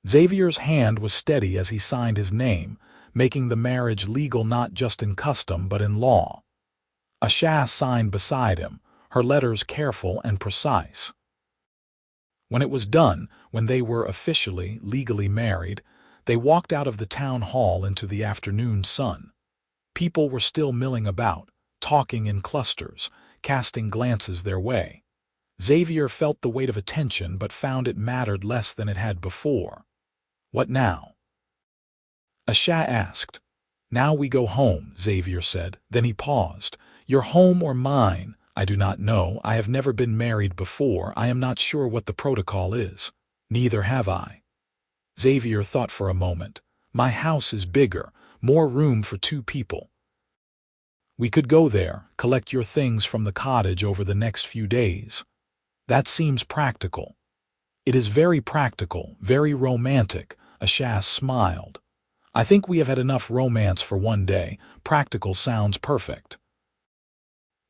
Xavier's hand was steady as he signed his name, making the marriage legal not just in custom but in law. Asha signed beside him, her letters careful and precise. When it was done, when they were officially, legally married, they walked out of the town hall into the afternoon sun. People were still milling about, talking in clusters, casting glances their way. Xavier felt the weight of attention but found it mattered less than it had before. What now? Asha asked. Now we go home, Xavier said. Then he paused. Your home or mine? I do not know. I have never been married before. I am not sure what the protocol is. Neither have I. Xavier thought for a moment. My house is bigger, more room for 2 people. We could go there, collect your things from the cottage over the next few days. That seems practical. It is very practical, very romantic, Asha smiled. I think we have had enough romance for one day. Practical sounds perfect.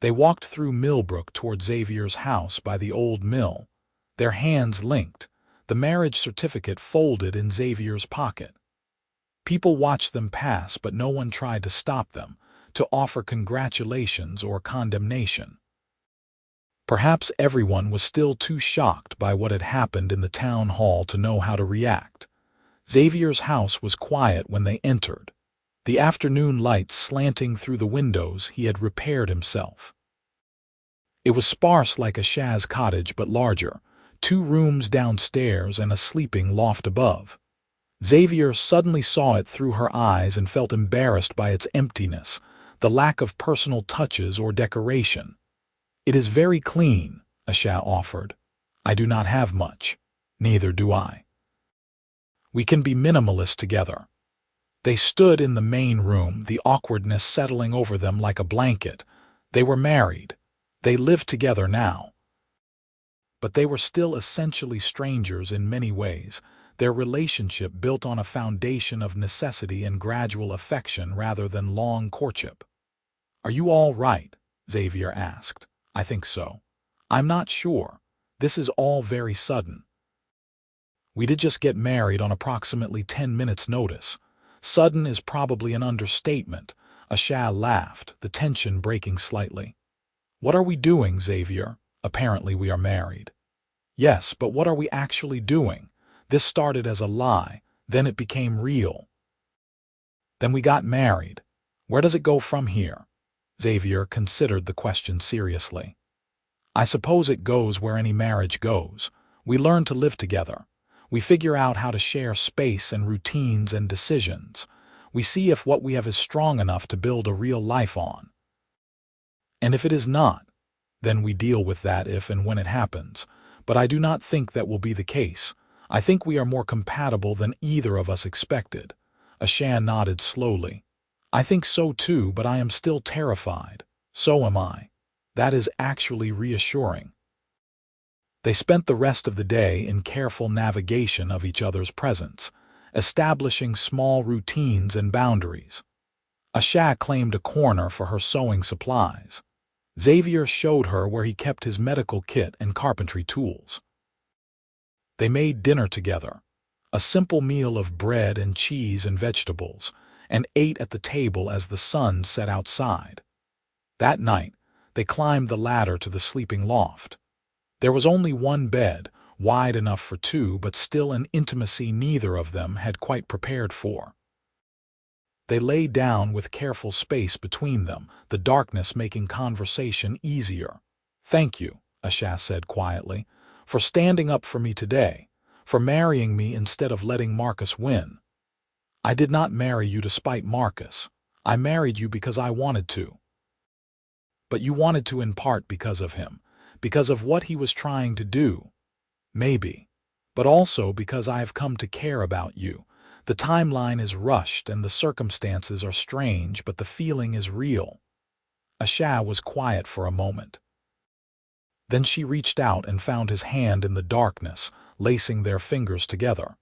They walked through Millbrook toward Xavier's house by the old mill, their hands linked, the marriage certificate folded in Xavier's pocket. People watched them pass, but no one tried to stop them, to offer congratulations or condemnation. Perhaps everyone was still too shocked by what had happened in the town hall to know how to react. Xavier's house was quiet when they entered, the afternoon light slanting through the windows he had repaired himself. It was sparse like Asha's cottage but larger, 2 rooms downstairs and a sleeping loft above. Xavier suddenly saw it through her eyes and felt embarrassed by its emptiness, the lack of personal touches or decoration. It is very clean, Asha offered. I do not have much. Neither do I. We can be minimalist together. They stood in the main room, the awkwardness settling over them like a blanket. They were married. They lived together now. But they were still essentially strangers in many ways, their relationship built on a foundation of necessity and gradual affection rather than long courtship. Are you all right? Xavier asked. I think so. I'm not sure. This is all very sudden. We did just get married on approximately 10 minutes' notice. Sudden is probably an understatement. Asha laughed, the tension breaking slightly. What are we doing, Xavier? Apparently we are married. Yes, but what are we actually doing? This started as a lie, then it became real. Then we got married. Where does it go from here? Xavier considered the question seriously. I suppose it goes where any marriage goes. We learn to live together. We figure out how to share space and routines and decisions. We see if what we have is strong enough to build a real life on. And if it is not, then we deal with that if and when it happens. But I do not think that will be the case. I think we are more compatible than either of us expected. Asha nodded slowly. I think so too, but I am still terrified. So am I. That is actually reassuring. They spent the rest of the day in careful navigation of each other's presence, establishing small routines and boundaries. Asha claimed a corner for her sewing supplies. Xavier showed her where he kept his medical kit and carpentry tools. They made dinner together, a simple meal of bread and cheese and vegetables, and ate at the table as the sun set outside. That night, they climbed the ladder to the sleeping loft. There was only one bed, wide enough for 2, but still an intimacy neither of them had quite prepared for. They lay down with careful space between them, the darkness making conversation easier. Thank you, Asha said quietly, for standing up for me today, for marrying me instead of letting Marcus win. I did not marry you to spite Marcus. I married you because I wanted to. But you wanted to in part because of him, because of what he was trying to do. Maybe. But also because I have come to care about you. The timeline is rushed and the circumstances are strange, but the feeling is real. Asha was quiet for a moment. Then she reached out and found his hand in the darkness, lacing their fingers together.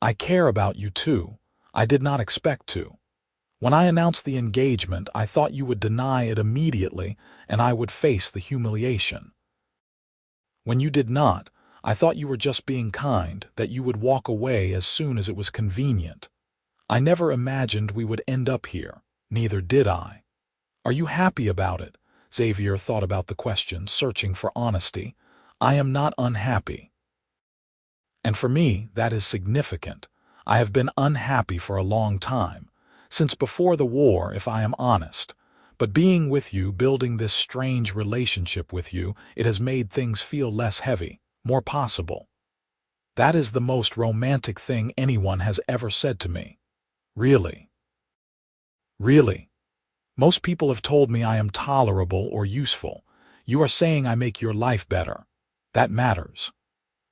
I care about you too. I did not expect to. When I announced the engagement, I thought you would deny it immediately and I would face the humiliation. When you did not, I thought you were just being kind, that you would walk away as soon as it was convenient. I never imagined we would end up here. Neither did I. Are you happy about it? Xavier thought about the question, searching for honesty. I am not unhappy. And for me, that is significant. I have been unhappy for a long time, since before the war, if I am honest. But being with you, building this strange relationship with you, it has made things feel less heavy, more possible. That is the most romantic thing anyone has ever said to me. Really. Really. Most people have told me I am tolerable or useful. You are saying I make your life better. That matters.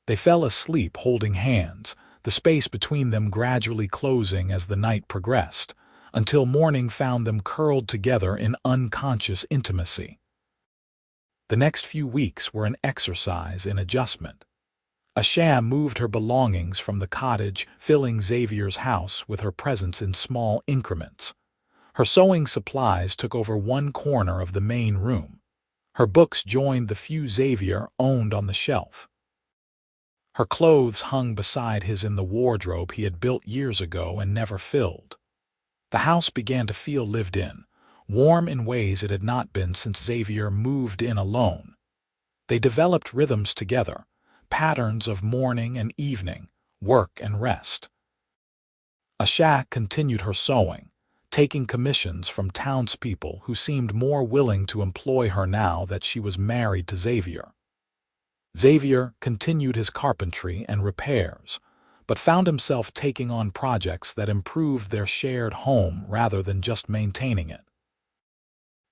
They fell asleep holding hands, the space between them gradually closing as the night progressed, until morning found them curled together in unconscious intimacy. The next few weeks were an exercise in adjustment. Asha moved her belongings from the cottage, filling Xavier's house with her presence in small increments. Her sewing supplies took over one corner of the main room. Her books joined the few Xavier owned on the shelf. Her clothes hung beside his in the wardrobe he had built years ago and never filled. The house began to feel lived in, warm in ways it had not been since Xavier moved in alone. They developed rhythms together, patterns of morning and evening, work and rest. Asha continued her sewing, taking commissions from townspeople who seemed more willing to employ her now that she was married to Xavier. Xavier continued his carpentry and repairs, but found himself taking on projects that improved their shared home rather than just maintaining it.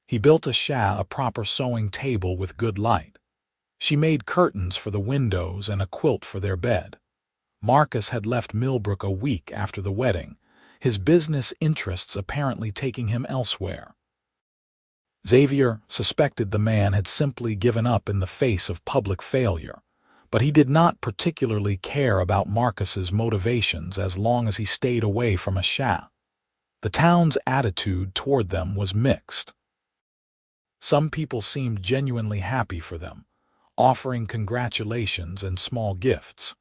He built Asha a proper sewing table with good light. She made curtains for the windows and a quilt for their bed. Marcus had left Millbrook a week after the wedding, his business interests apparently taking him elsewhere. Xavier suspected the man had simply given up in the face of public failure, but he did not particularly care about Marcus's motivations as long as he stayed away from Asha. The town's attitude toward them was mixed. Some people seemed genuinely happy for them, offering congratulations and small gifts.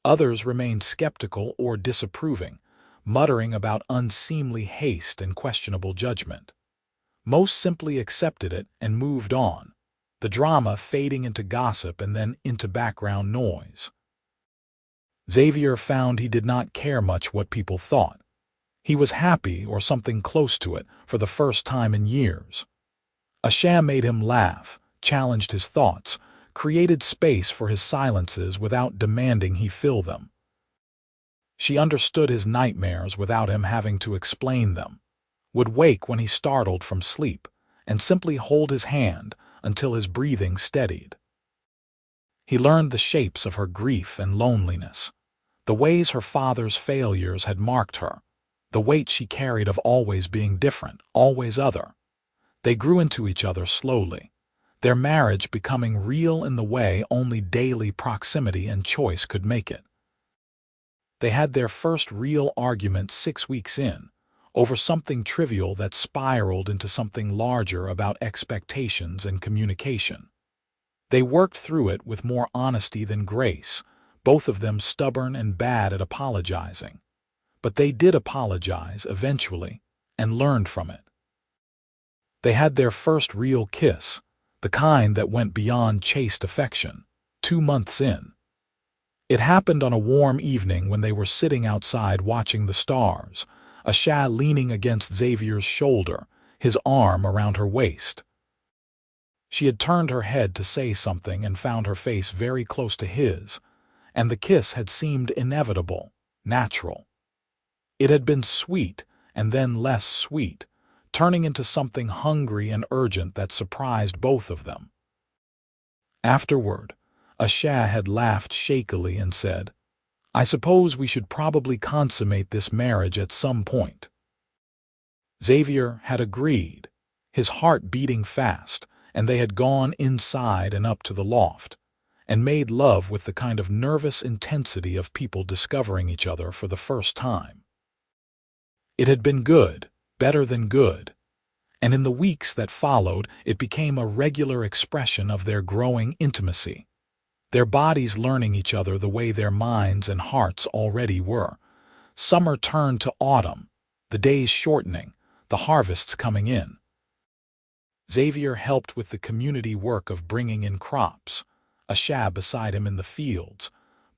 Others remained skeptical or disapproving, muttering about unseemly haste and questionable judgment. Most simply accepted it and moved on, the drama fading into gossip and then into background noise. Xavier found he did not care much what people thought. He was happy, or something close to it, for the first time in years. Asha made him laugh, challenged his thoughts, created space for his silences without demanding he fill them. She understood his nightmares without him having to explain them, would wake when he startled from sleep, and simply hold his hand until his breathing steadied. He learned the shapes of her grief and loneliness, the ways her father's failures had marked her, the weight she carried of always being different, always other. They grew into each other slowly, their marriage becoming real in the way only daily proximity and choice could make it. They had their first real argument 6 weeks in, over something trivial that spiraled into something larger about expectations and communication. They worked through it with more honesty than grace, both of them stubborn and bad at apologizing. But they did apologize eventually and learned from it. They had their first real kiss, the kind that went beyond chaste affection, 2 months in. It happened on a warm evening when they were sitting outside watching the stars, Asha leaning against Xavier's shoulder, his arm around her waist. She had turned her head to say something and found her face very close to his, and the kiss had seemed inevitable, natural. It had been sweet and then less sweet, turning into something hungry and urgent that surprised both of them. Afterward, Asha had laughed shakily and said, "I suppose we should probably consummate this marriage at some point." Xavier had agreed. his heart beating fast, and they had gone inside and up to the loft, and made love with the kind of nervous intensity of people discovering each other for the first time. It had been good, better than good, and in the weeks that followed it became a regular expression of their growing intimacy, their bodies learning each other the way their minds and hearts already were. Summer turned to autumn, the days shortening, the harvests coming in. Xavier helped with the community work of bringing in crops, Asha beside him in the fields,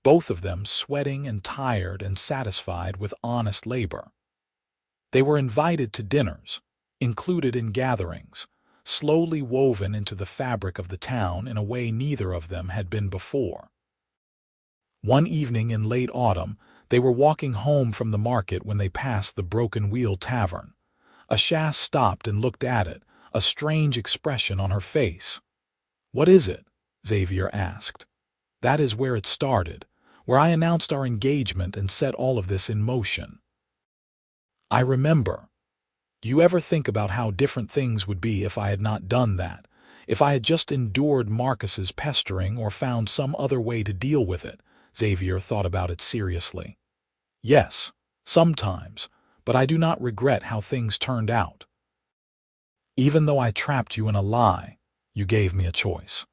both of them sweating and tired and satisfied with honest labor. They were invited to dinners, included in gatherings, slowly woven into the fabric of the town in a way neither of them had been before. One evening in late autumn, they were walking home from the market when they passed the Broken Wheel Tavern. Asha stopped and looked at it, a strange expression on her face. "What is it?" Xavier asked. "That is where it started, where I announced our engagement and set all of this in motion." "I remember. You ever think about how different things would be if I had not done that, if I had just endured Marcus's pestering or found some other way to deal with it?" Xavier thought about it seriously. "Yes, sometimes, but I do not regret how things turned out. Even though I trapped you in a lie, you gave me a choice.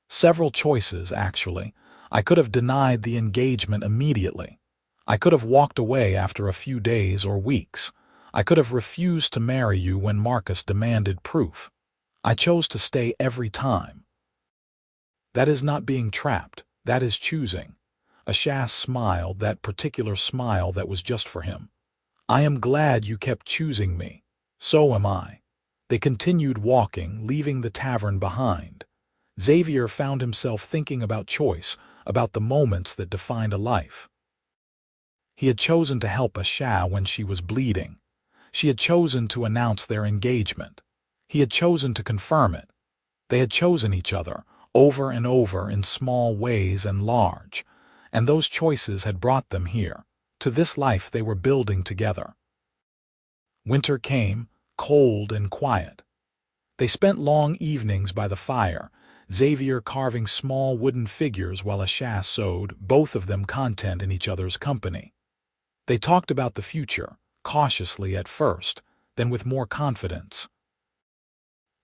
Several choices, actually. I could have denied the engagement immediately. I could have walked away after a few days or weeks. I could have refused to marry you when Marcus demanded proof. I chose to stay every time. That is not being trapped, that is choosing." Asha smiled, that particular smile that was just for him. "I am glad you kept choosing me. So am I." They continued walking, leaving the tavern behind. Xavier found himself thinking about choice, about the moments that defined a life. He had chosen to help Asha when she was bleeding. She had chosen to announce their engagement. He had chosen to confirm it. They had chosen each other, over and over in small ways and large, and those choices had brought them here, to this life they were building together. Winter came, cold and quiet. They spent long evenings by the fire, Xavier carving small wooden figures while Asha sewed, both of them content in each other's company. They talked about the future, cautiously at first, then with more confidence.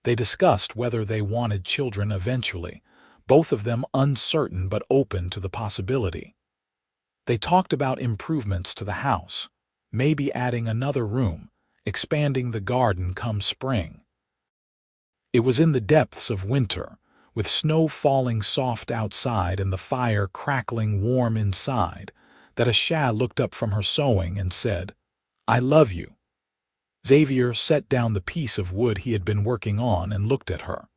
They discussed whether they wanted children eventually, both of them uncertain but open to the possibility. They talked about improvements to the house, maybe adding another room, expanding the garden come spring. It was in the depths of winter, with snow falling soft outside and the fire crackling warm inside, that Asha looked up from her sewing and said, "I love you." Xavier set down the piece of wood he had been working on and looked at her.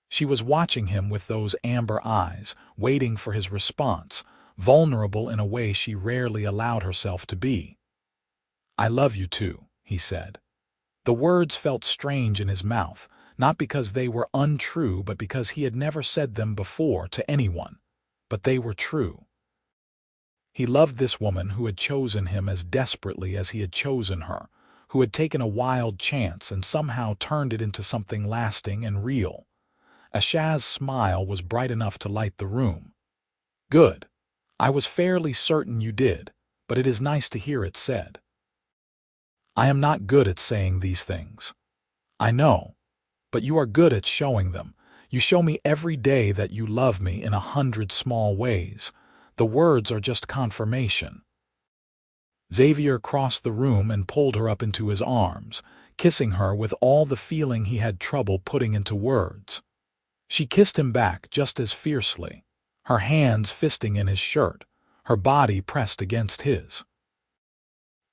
She was watching him with those amber eyes, waiting for his response, vulnerable in a way she rarely allowed herself to be. "I love you too," he said. The words felt strange in his mouth, not because they were untrue but because he had never said them before to anyone. But they were true. He loved this woman who had chosen him as desperately as he had chosen her, who had taken a wild chance and somehow turned it into something lasting and real. Asha's smile was bright enough to light the room. "Good. I was fairly certain you did, but it is nice to hear it said. I am not good at saying these things. I know, but you are good at showing them. You show me every day that you love me in 100 small ways. The words are just confirmation." Xavier crossed the room and pulled her up into his arms, kissing her with all the feeling he had trouble putting into words. She kissed him back just as fiercely, her hands fisting in his shirt, her body pressed against his.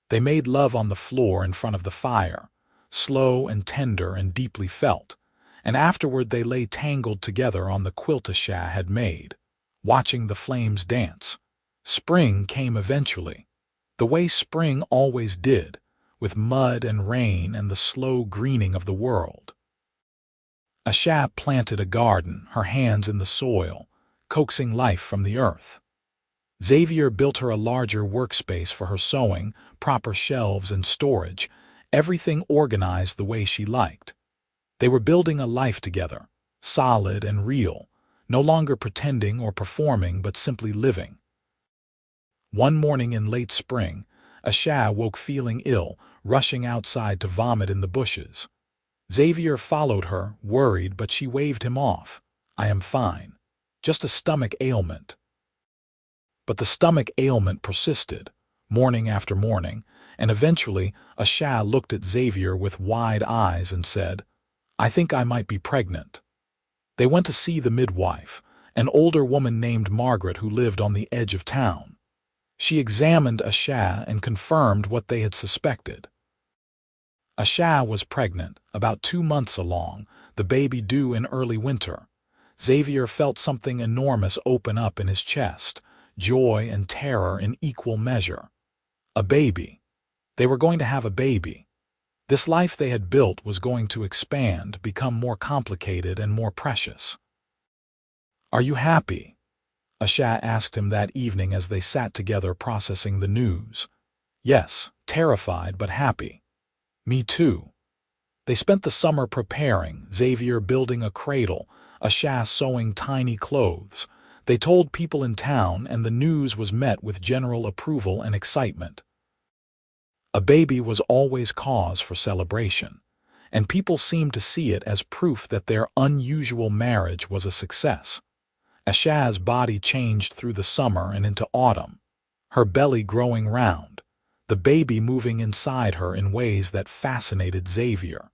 They made love on the floor in front of the fire, slow and tender and deeply felt, and afterward they lay tangled together on the quilt Asha had made, watching the flames dance. Spring came eventually, the way spring always did, with mud and rain and the slow greening of the world. Asha planted a garden, her hands in the soil, coaxing life from the earth. Xavier built her a larger workspace for her sewing, proper shelves and storage, everything organized the way she liked. They were building a life together, solid and real, no longer pretending or performing but simply living. One morning in late spring, Asha woke feeling ill, rushing outside to vomit in the bushes. Xavier followed her, worried, but she waved him off. "I am fine. Just a stomach ailment." But the stomach ailment persisted, morning after morning, and eventually Asha looked at Xavier with wide eyes and said, "I think I might be pregnant." They went to see the midwife, an older woman named Margaret who lived on the edge of town. She examined Asha and confirmed what they had suspected. Asha was pregnant, about 2 months along, the baby due in early winter. Xavier felt something enormous open up in his chest, joy and terror in equal measure. A baby. They were going to have a baby. This life they had built was going to expand, become more complicated and more precious. "Are you happy?" Asha asked him that evening as they sat together processing the news. "Yes, terrified but happy." "Me too." They spent the summer preparing, Xavier building a cradle, Asha sewing tiny clothes. They told people in town, and the news was met with general approval and excitement. A baby was always cause for celebration, and people seemed to see it as proof that their unusual marriage was a success. Asha's body changed through the summer and into autumn, her belly growing round, the baby moving inside her in ways that fascinated Xavier.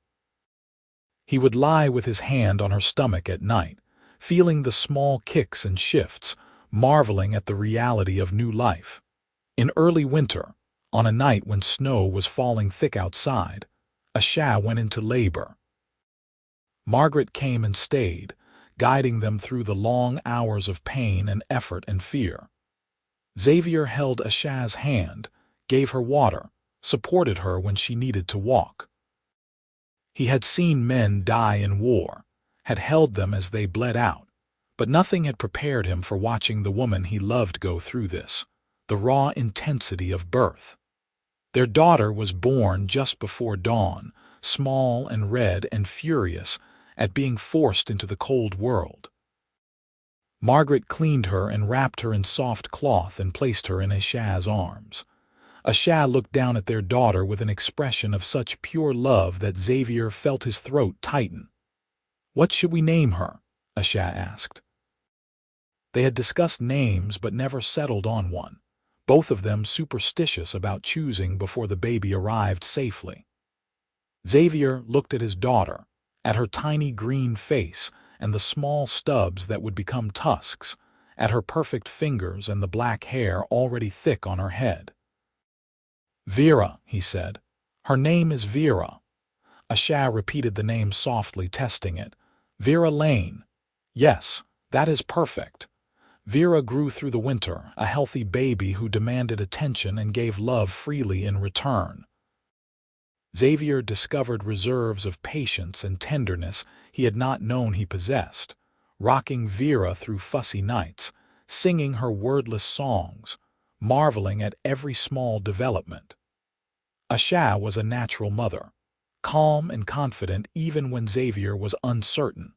He would lie with his hand on her stomach at night, feeling the small kicks and shifts, marveling at the reality of new life. In early winter, on a night when snow was falling thick outside, Asha went into labor. Margaret came and stayed, guiding them through the long hours of pain and effort and fear. Xavier held Asha's hand, gave her water, supported her when she needed to walk. He had seen men die in war, had held them as they bled out, but nothing had prepared him for watching the woman he loved go through this, the raw intensity of birth. Their daughter was born just before dawn, small and red and furious at being forced into the cold world. Margaret cleaned her and wrapped her in soft cloth and placed her in Asha's arms. Asha looked down at their daughter with an expression of such pure love that Xavier felt his throat tighten. "What should we name her?" Asha asked. They had discussed names but never settled on one, both of them superstitious about choosing before the baby arrived safely. Xavier looked at his daughter, at her tiny green face and the small stubs that would become tusks, at her perfect fingers and the black hair already thick on her head. "Vera," he said. "Her name is Vera." Asha repeated the name softly, testing it. "Vera Lane." "Yes, that is perfect." Vera grew through the winter, a healthy baby who demanded attention and gave love freely in return. Xavier discovered reserves of patience and tenderness he had not known he possessed, rocking Vera through fussy nights, singing her wordless songs, marveling at every small development. Asha was a natural mother, calm and confident even when Xavier was uncertain.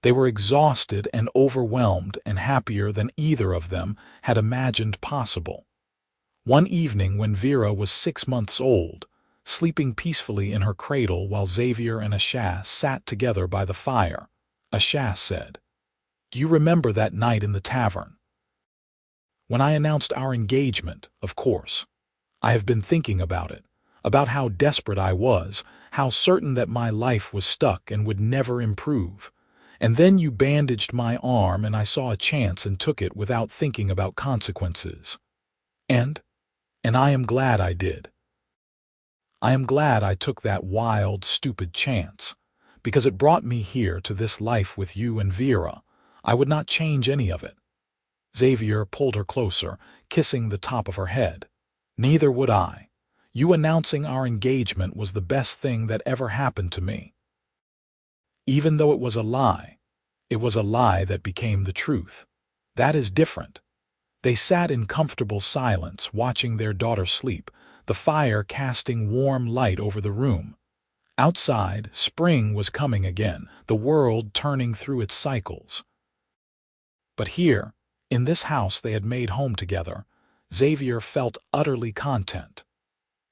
They were exhausted and overwhelmed and happier than either of them had imagined possible. One evening when Vera was 6 months old, sleeping peacefully in her cradle while Xavier and Asha sat together by the fire, Asha said, "Do you remember that night in the tavern? When I announced our engagement, of course. I have been thinking about it, about how desperate I was, how certain that my life was stuck and would never improve. And then you bandaged my arm and I saw a chance and took it without thinking about consequences. And I am glad I did. I am glad I took that wild, stupid chance, because it brought me here to this life with you and Vera. I would not change any of it." Xavier pulled her closer, kissing the top of her head. "Neither would I. You announcing our engagement was the best thing that ever happened to me. Even though it was a lie that became the truth. That is different." They sat in comfortable silence, watching their daughter sleep, the fire casting warm light over the room. Outside, spring was coming again, the world turning through its cycles. But here, in this house they had made home together, Xavier felt utterly content.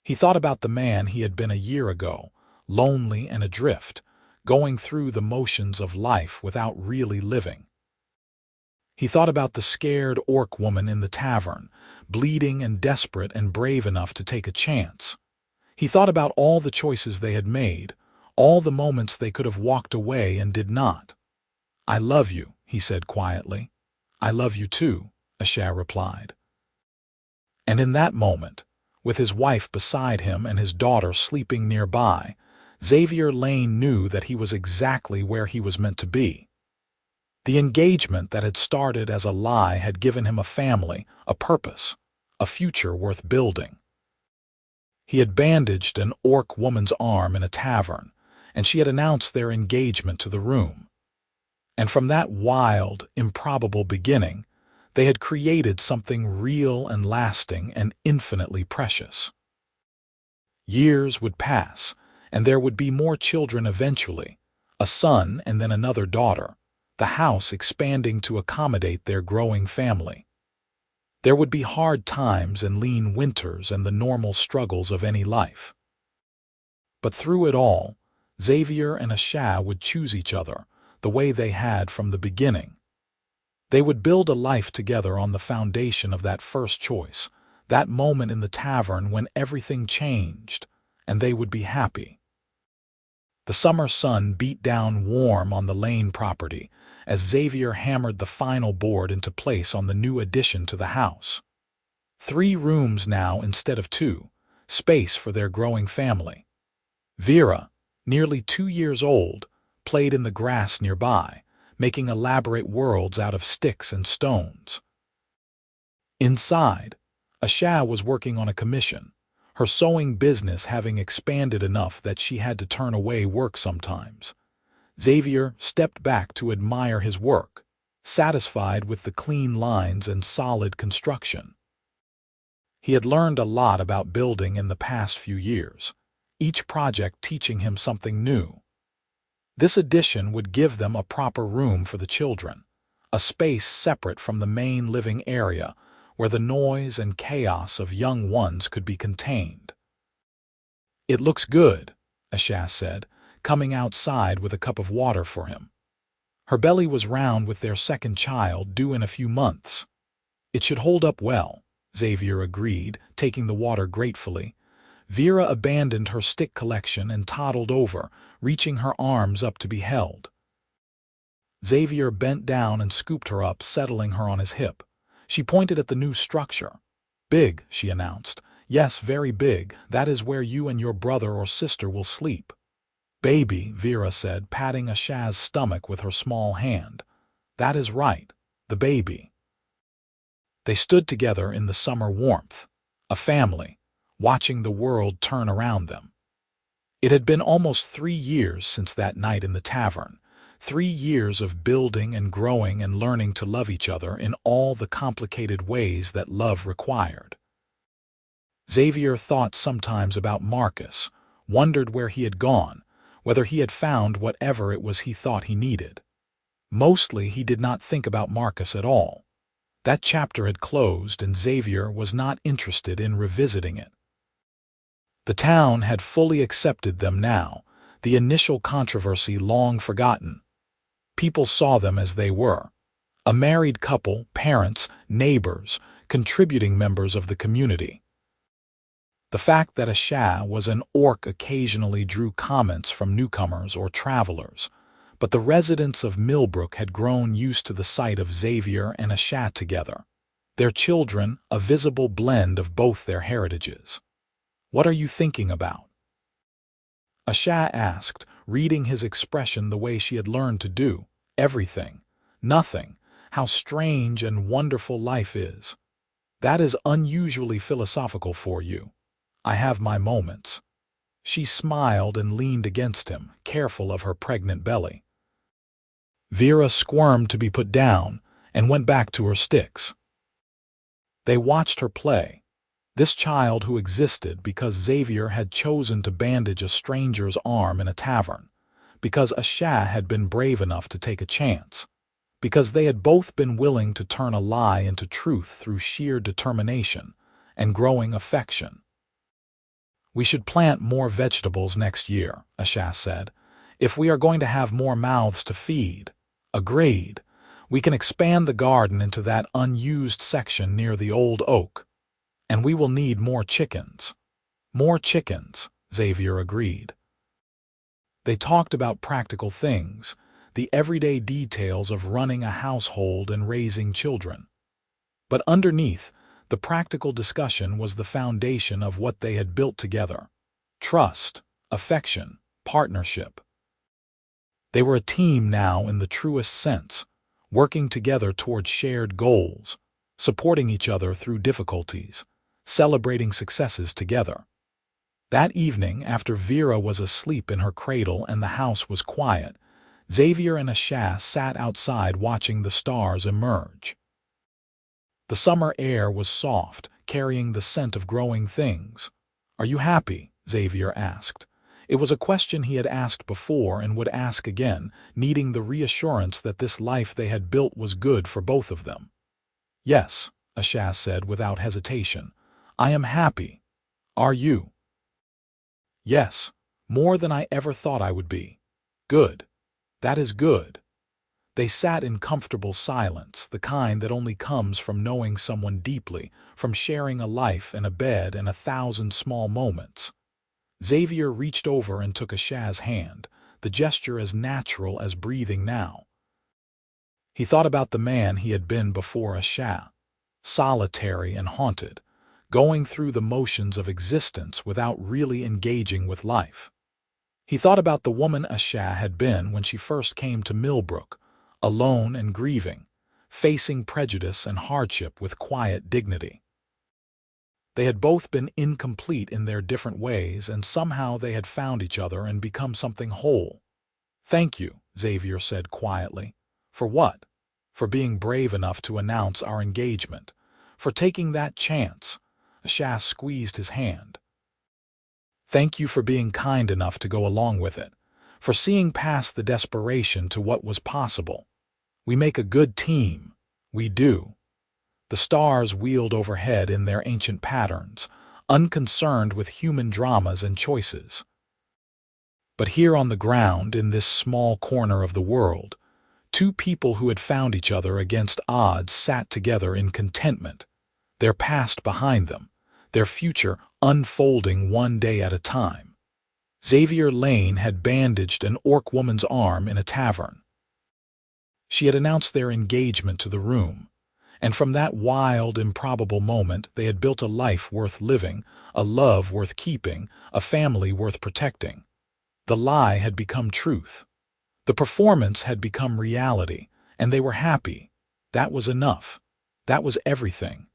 He thought about the man he had been a year ago, lonely and adrift, going through the motions of life without really living. He thought about the scared orc woman in the tavern, bleeding and desperate and brave enough to take a chance. He thought about all the choices they had made, all the moments they could have walked away and did not. "I love you," he said quietly. "I love you too," Asha replied. And in that moment, with his wife beside him and his daughter sleeping nearby, Xavier Lane knew that he was exactly where he was meant to be. The engagement that had started as a lie had given him a family, a purpose, a future worth building. He had bandaged an orc woman's arm in a tavern, and she had announced their engagement to the room. And from that wild, improbable beginning, they had created something real and lasting and infinitely precious. Years would pass, and there would be more children eventually, a son and then another daughter, the house expanding to accommodate their growing family. There would be hard times and lean winters and the normal struggles of any life. But through it all, Xavier and Asha would choose each other, the way they had from the beginning. They would build a life together on the foundation of that first choice, that moment in the tavern when everything changed, and they would be happy. The summer sun beat down warm on the Lane property as Xavier hammered the final board into place on the new addition to the house. 3 rooms now instead of 2, space for their growing family. Vera, nearly 2 years old, played in the grass nearby, making elaborate worlds out of sticks and stones. Inside, Asha was working on a commission, her sewing business having expanded enough that she had to turn away work sometimes. Xavier stepped back to admire his work, satisfied with the clean lines and solid construction. He had learned a lot about building in the past few years, each project teaching him something new. This addition would give them a proper room for the children, a space separate from the main living area where the noise and chaos of young ones could be contained. "It looks good," Asha said, coming outside with a cup of water for him. Her belly was round with their second child due in a few months. "It should hold up well," Xavier agreed, taking the water gratefully. Vera abandoned her stick collection and toddled over, reaching her arms up to be held. Xavier bent down and scooped her up, settling her on his hip. She pointed at the new structure. "Big," she announced. "Yes, very big. That is where you and your brother or sister will sleep." "Baby," Vera said, patting Asha's stomach with her small hand. "That is right, the baby." They stood together in the summer warmth, a family, watching the world turn around them. It had been almost 3 years since that night in the tavern, 3 years of building and growing and learning to love each other in all the complicated ways that love required. Xavier thought sometimes about Marcus, wondered where he had gone, whether he had found whatever it was he thought he needed. Mostly he did not think about Marcus at all. That chapter had closed and Xavier was not interested in revisiting it. The town had fully accepted them now, the initial controversy long forgotten. People saw them as they were, a married couple, parents, neighbors, contributing members of the community. The fact that Asha was an orc occasionally drew comments from newcomers or travelers, but the residents of Millbrook had grown used to the sight of Xavier and Asha together, their children a visible blend of both their heritages. "What are you thinking about?" Asha asked, reading his expression the way she had learned to do. "Everything. Nothing. How strange and wonderful life is. That is unusually philosophical for you. I have my moments." She smiled and leaned against him, careful of her pregnant belly. Vera squirmed to be put down and went back to her sticks. They watched her play. This child who existed because Xavier had chosen to bandage a stranger's arm in a tavern, because Asha had been brave enough to take a chance, because they had both been willing to turn a lie into truth through sheer determination and growing affection. "We should plant more vegetables next year," Asha said, "if we are going to have more mouths to feed." "Agreed. We can expand the garden into that unused section near the old oak. And we will need more chickens." "More chickens," Xavier agreed. They talked about practical things, the everyday details of running a household and raising children. But underneath, the practical discussion was the foundation of what they had built together: trust, affection, partnership. They were a team now in the truest sense, working together toward shared goals, supporting each other through difficulties, celebrating successes together. That evening, after Vera was asleep in her cradle and the house was quiet, Xavier and Asha sat outside watching the stars emerge. The summer air was soft, carrying the scent of growing things. "Are you happy?" Xavier asked. It was a question he had asked before and would ask again, needing the reassurance that this life they had built was good for both of them. "Yes," Asha said without hesitation. "I am happy. Are you?" "Yes, more than I ever thought I would be." "Good. That is good." They sat in comfortable silence, the kind that only comes from knowing someone deeply, from sharing a life and a bed and 1,000 small moments. Xavier reached over and took Asha's hand, the gesture as natural as breathing now. He thought about the man he had been before Asha, solitary and haunted, going through the motions of existence without really engaging with life. He thought about the woman Asha had been when she first came to Millbrook, alone and grieving, facing prejudice and hardship with quiet dignity. They had both been incomplete in their different ways, and somehow they had found each other and become something whole. "Thank you," Xavier said quietly. "For what?" "For being brave enough to announce our engagement. For taking that chance." Asha squeezed his hand. "Thank you for being kind enough to go along with it. For seeing past the desperation to what was possible. We make a good team. We do." The stars wheeled overhead in their ancient patterns, unconcerned with human dramas and choices. But here on the ground, in this small corner of the world, two people who had found each other against odds sat together in contentment, their past behind them, their future unfolding one day at a time. Xavier Lane had bandaged an orc woman's arm in a tavern. She had announced their engagement to the room, and from that wild, improbable moment they had built a life worth living, a love worth keeping, a family worth protecting. The lie had become truth. The performance had become reality, and they were happy. That was enough. That was everything.